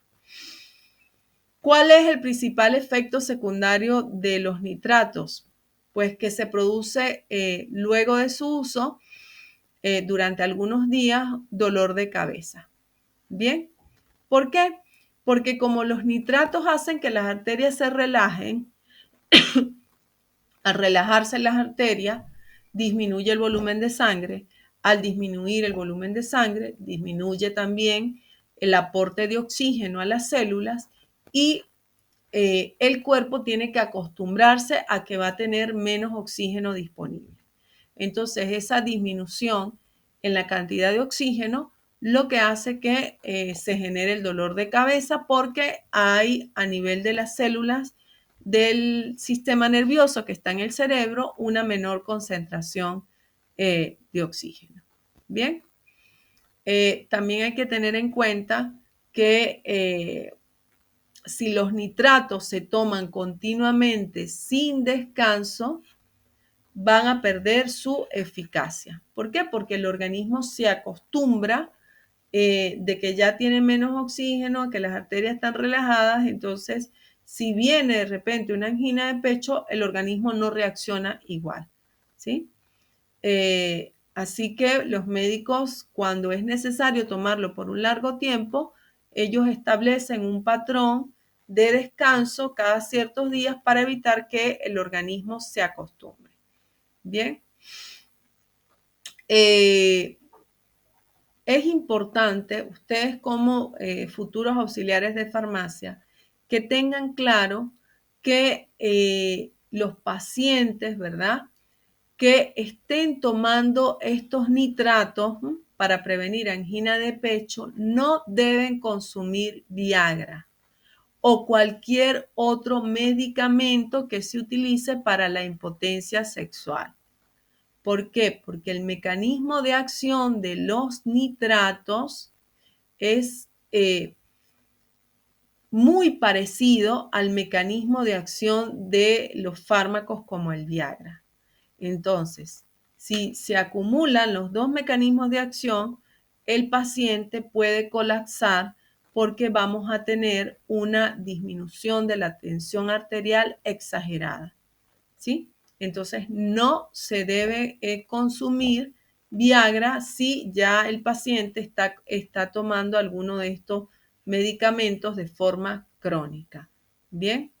¿Cuál es el principal efecto secundario de los nitratos? Pues que se produce luego de su uso, durante algunos días, dolor de cabeza. Bien, ¿por qué? Porque como los nitratos hacen que las arterias se relajen, al relajarse las arterias, disminuye el volumen de sangre. Al disminuir el volumen de sangre, disminuye también el aporte de oxígeno a las células y el cuerpo tiene que acostumbrarse a que va a tener menos oxígeno disponible. Entonces, esa disminución en la cantidad de oxígeno lo que hace que se genere el dolor de cabeza, porque hay a nivel de las células del sistema nervioso que está en el cerebro una menor concentración de oxígeno. Bien, también hay que tener en cuenta que si los nitratos se toman continuamente sin descanso, van a perder su eficacia. ¿Por qué? Porque el organismo se acostumbra de que ya tiene menos oxígeno, que las arterias están relajadas. Entonces, si viene de repente una angina de pecho, el organismo no reacciona igual, ¿sí? Así que los médicos, cuando es necesario tomarlo por un largo tiempo, ellos establecen un patrón de descanso cada ciertos días para evitar que el organismo se acostumbre. Bien. Es importante, ustedes como futuros auxiliares de farmacia, que tengan claro que los pacientes, ¿verdad?, que estén tomando estos nitratos para prevenir angina de pecho no deben consumir Viagra o cualquier otro medicamento que se utilice para la impotencia sexual. ¿Por qué? Porque el mecanismo de acción de los nitratos es muy parecido al mecanismo de acción de los fármacos como el Viagra. Entonces, si se acumulan los dos mecanismos de acción, el paciente puede colapsar porque vamos a tener una disminución de la tensión arterial exagerada, ¿sí? Entonces, no se debe consumir Viagra si ya el paciente está tomando alguno de estos medicamentos de forma crónica. Bien.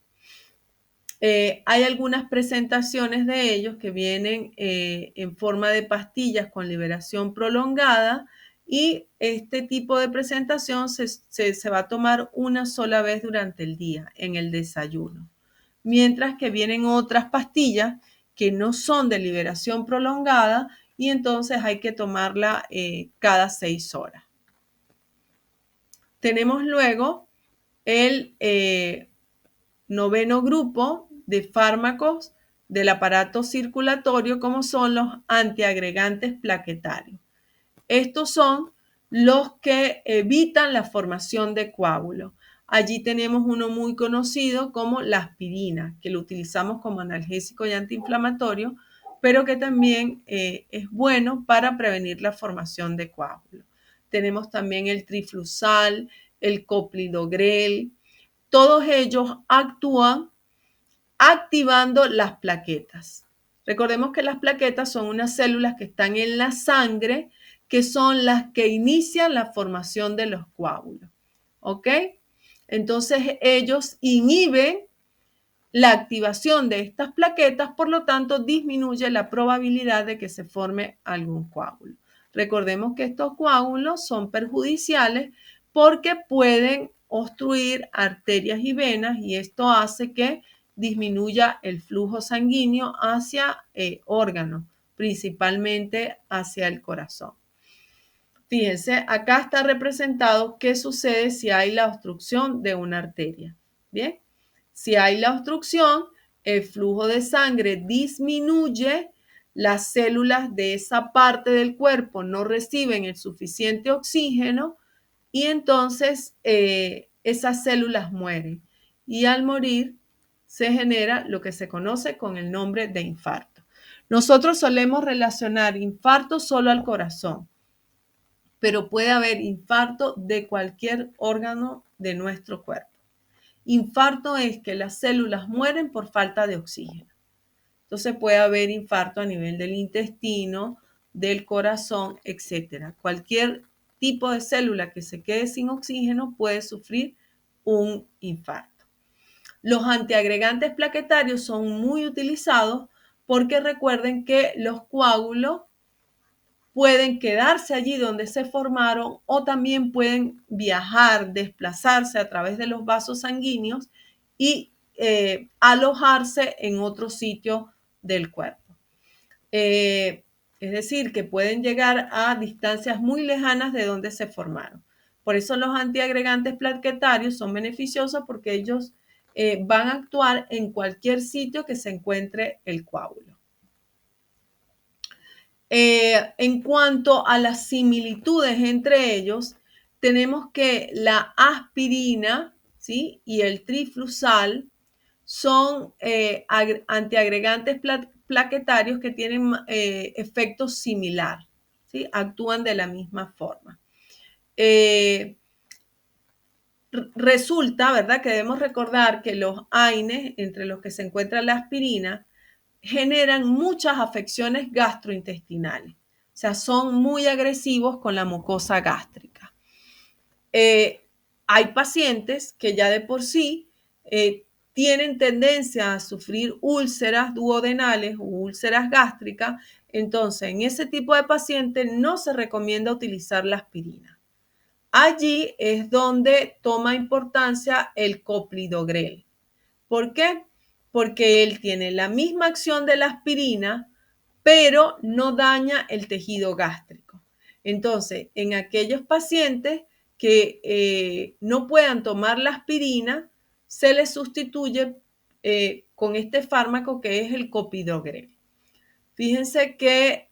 Hay algunas presentaciones de ellos que vienen en forma de pastillas con liberación prolongada, y este tipo de presentación se va a tomar una sola vez durante el día en el desayuno. Mientras que vienen otras pastillas que no son de liberación prolongada y entonces hay que tomarla cada 6 horas. Tenemos luego el noveno grupo de fármacos del aparato circulatorio, como son los antiagregantes plaquetarios. Estos son los que evitan la formación de coágulos. Allí tenemos uno muy conocido como la aspirina, que lo utilizamos como analgésico y antiinflamatorio, pero que también es bueno para prevenir la formación de coágulos. Tenemos también el triflusal, el clopidogrel. Todos ellos actúan activando las plaquetas. Recordemos que las plaquetas son unas células que están en la sangre, que son las que inician la formación de los coágulos. ¿Ok? Entonces ellos inhiben la activación de estas plaquetas, por lo tanto disminuye la probabilidad de que se forme algún coágulo. Recordemos que estos coágulos son perjudiciales porque pueden obstruir arterias y venas y esto hace que disminuya el flujo sanguíneo hacia órganos, principalmente hacia el corazón. Fíjense, acá está representado qué sucede si hay la obstrucción de una arteria. Bien, si hay la obstrucción, el flujo de sangre disminuye, las células de esa parte del cuerpo no reciben el suficiente oxígeno y entonces esas células mueren. Y al morir se genera lo que se conoce con el nombre de infarto. Nosotros solemos relacionar infarto solo al corazón, pero puede haber infarto de cualquier órgano de nuestro cuerpo. Infarto es que las células mueren por falta de oxígeno. Entonces puede haber infarto a nivel del intestino, del corazón, etc. Cualquier tipo de célula que se quede sin oxígeno puede sufrir un infarto. Los antiagregantes plaquetarios son muy utilizados porque recuerden que los coágulos pueden quedarse allí donde se formaron o también pueden viajar, desplazarse a través de los vasos sanguíneos y alojarse en otro sitio del cuerpo. Es decir, que pueden llegar a distancias muy lejanas de donde se formaron. Por eso los antiagregantes plaquetarios son beneficiosos porque ellos van a actuar en cualquier sitio que se encuentre el coágulo. En cuanto a las similitudes entre ellos, tenemos que la aspirina, ¿sí?, y el triflusal son antiagregantes plaquetarios que tienen efecto similar, ¿sí? Actúan de la misma forma. Resulta, ¿verdad?, que debemos recordar que los AINES, entre los que se encuentra la aspirina, generan muchas afecciones gastrointestinales. O sea, son muy agresivos con la mucosa gástrica. Hay pacientes que ya de por sí tienen tendencia a sufrir úlceras duodenales o úlceras gástricas. Entonces, en ese tipo de pacientes no se recomienda utilizar la aspirina. Allí es donde toma importancia el clopidogrel. ¿Por qué? Porque él tiene la misma acción de la aspirina, pero no daña el tejido gástrico. Entonces, en aquellos pacientes que no puedan tomar la aspirina, se les sustituye con este fármaco que es el clopidogrel. Fíjense que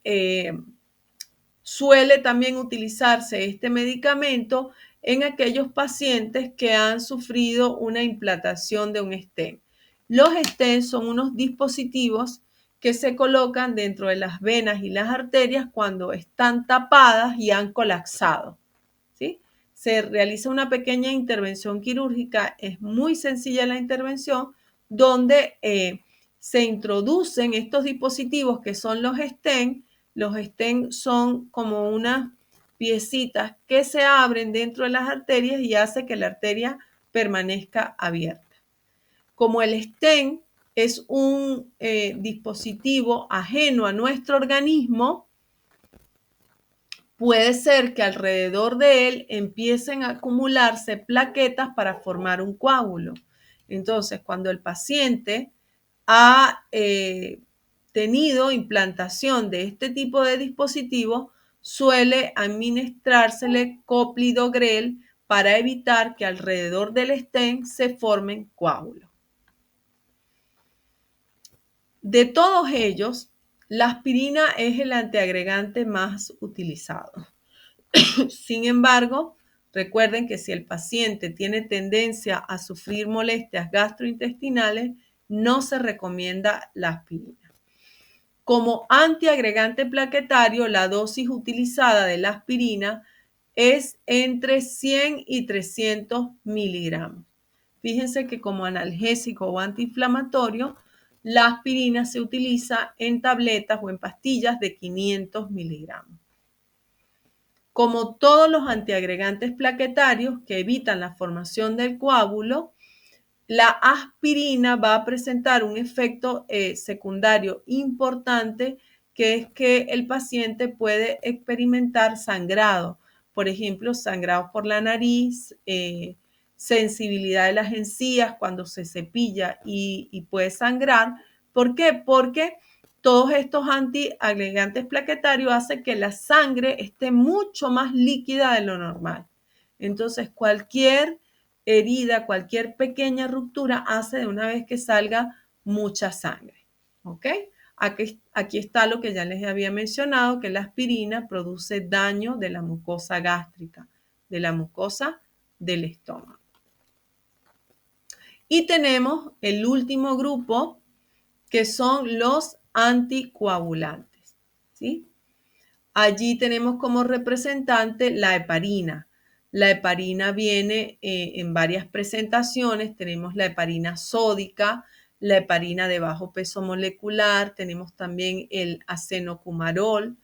suele también utilizarse este medicamento en aquellos pacientes que han sufrido una implantación de un stent. Los stents son unos dispositivos que se colocan dentro de las venas y las arterias cuando están tapadas y han colapsado, ¿sí? Se realiza una pequeña intervención quirúrgica, es muy sencilla la intervención, donde se introducen estos dispositivos que son los stents. Los stents son como unas piecitas que se abren dentro de las arterias y hace que la arteria permanezca abierta. Como el stent es un dispositivo ajeno a nuestro organismo, puede ser que alrededor de él empiecen a acumularse plaquetas para formar un coágulo. Entonces, cuando el paciente ha tenido implantación de este tipo de dispositivo, suele administrársele clopidogrel para evitar que alrededor del stent se formen coágulos. De todos ellos, la aspirina es el antiagregante más utilizado. Sin embargo, recuerden que si el paciente tiene tendencia a sufrir molestias gastrointestinales, no se recomienda la aspirina. Como antiagregante plaquetario, la dosis utilizada de la aspirina es entre 100 y 300 miligramos. Fíjense que como analgésico o antiinflamatorio, la aspirina se utiliza en tabletas o en pastillas de 500 miligramos. Como todos los antiagregantes plaquetarios que evitan la formación del coágulo, la aspirina va a presentar un efecto secundario importante, que es que el paciente puede experimentar sangrado, por ejemplo, sangrado por la nariz, sensibilidad de las encías cuando se cepilla y puede sangrar. ¿Por qué? Porque todos estos antiagregantes plaquetarios hacen que la sangre esté mucho más líquida de lo normal. Entonces, cualquier herida, cualquier pequeña ruptura hace de una vez que salga mucha sangre. ¿Ok? Aquí está lo que ya les había mencionado, que la aspirina produce daño de la mucosa gástrica, de la mucosa del estómago. Y tenemos el último grupo, que son los anticoagulantes. ¿Sí? Allí tenemos como representante la heparina. La heparina viene en varias presentaciones. Tenemos la heparina sódica, la heparina de bajo peso molecular, tenemos también el acenocumarol.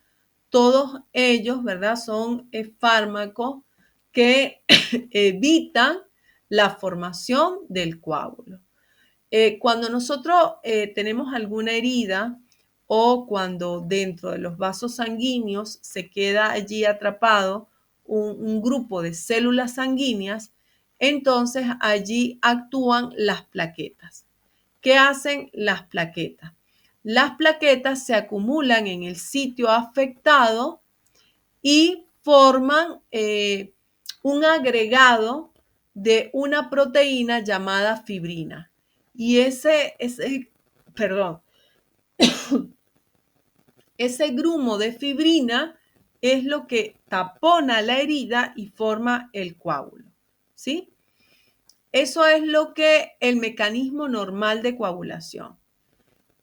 Todos ellos, ¿verdad? Son fármacos que evitan la formación del coágulo. Cuando nosotros tenemos alguna herida o cuando dentro de los vasos sanguíneos se queda allí atrapado un grupo de células sanguíneas, entonces allí actúan las plaquetas. ¿Qué hacen las plaquetas? Las plaquetas se acumulan en el sitio afectado y forman un agregado de una proteína llamada fibrina. Y ese grumo de fibrina es lo que tapona la herida y forma el coágulo, ¿sí? Eso es lo que el mecanismo normal de coagulación.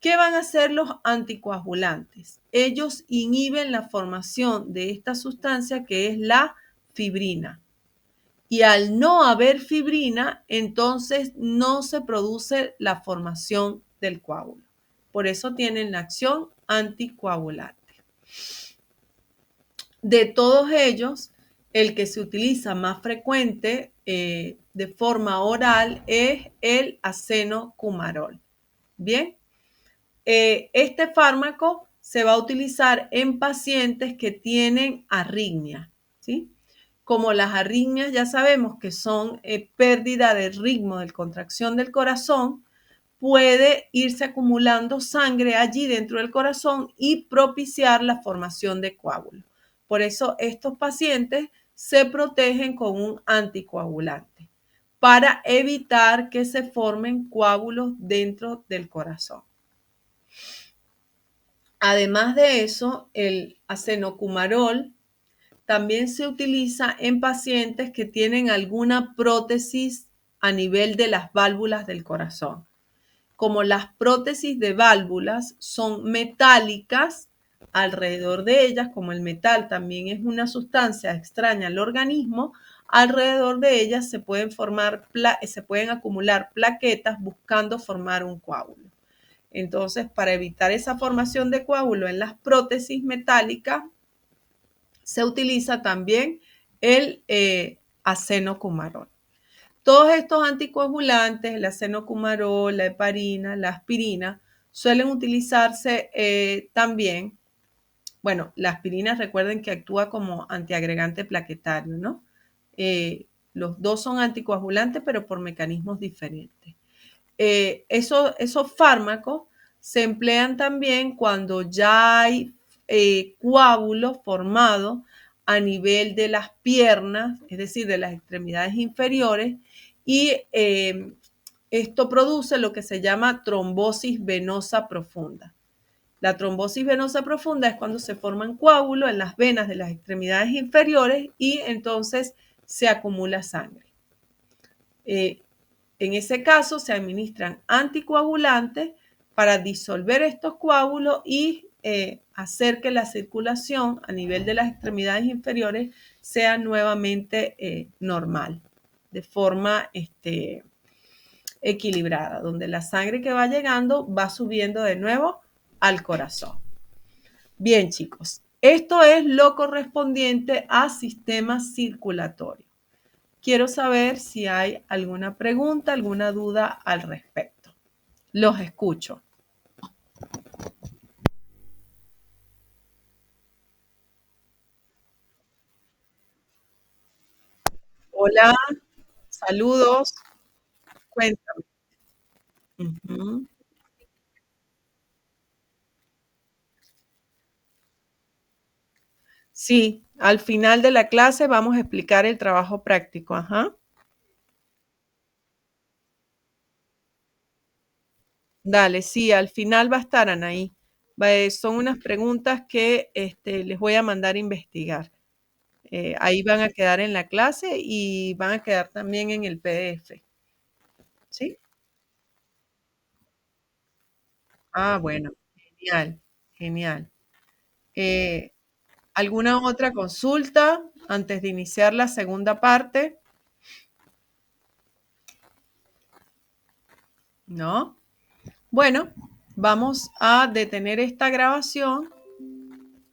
¿Qué van a hacer los anticoagulantes? Ellos inhiben la formación de esta sustancia que es la fibrina. Y al no haber fibrina, entonces no se produce la formación del coágulo. Por eso tienen la acción anticoagulante. De todos ellos, el que se utiliza más frecuente de forma oral es el acenocumarol. Bien, este fármaco se va a utilizar en pacientes que tienen arritmia, ¿sí? Como las arritmias ya sabemos que son pérdida de ritmo de contracción del corazón, puede irse acumulando sangre allí dentro del corazón y propiciar la formación de coágulos. Por eso estos pacientes se protegen con un anticoagulante para evitar que se formen coágulos dentro del corazón. Además de eso, el acenocumarol también se utiliza en pacientes que tienen alguna prótesis a nivel de las válvulas del corazón. Como las prótesis de válvulas son metálicas, alrededor de ellas, como el metal también es una sustancia extraña al organismo, alrededor de ellas se pueden acumular plaquetas buscando formar un coágulo. Entonces, para evitar esa formación de coágulo en las prótesis metálicas, se utiliza también el acenocumarol. Todos estos anticoagulantes, el acenocumarol, la heparina, la aspirina, suelen utilizarse también. Bueno, la aspirina, recuerden que actúa como antiagregante plaquetario, ¿no? Los dos son anticoagulantes, pero por mecanismos diferentes. Esos fármacos se emplean también cuando ya hay coágulos formados a nivel de las piernas, es decir, de las extremidades inferiores, y Esto produce lo que se llama trombosis venosa profunda. La trombosis venosa profunda es cuando se forman coágulos en las venas de las extremidades inferiores y entonces se acumula sangre. En ese caso se administran anticoagulantes para disolver estos coágulos y hacer que la circulación a nivel de las extremidades inferiores sea nuevamente normal, de forma equilibrada, donde la sangre que va llegando va subiendo de nuevo al corazón. Bien, chicos, esto es lo correspondiente a sistema circulatorio. Quiero saber si hay alguna pregunta, alguna duda al respecto. Los escucho. Hola, saludos. Cuéntame. Ujú. Sí, al final de la clase vamos a explicar el trabajo práctico. Ajá. Dale, sí, al final va a estar Anaí. Son unas preguntas que les voy a mandar a investigar. Ahí van a quedar en la clase y van a quedar también en el PDF. ¿Sí? Ah, bueno, genial, genial. Eh, ¿Alguna otra consulta antes de iniciar la segunda parte? ¿No? Bueno, vamos a detener esta grabación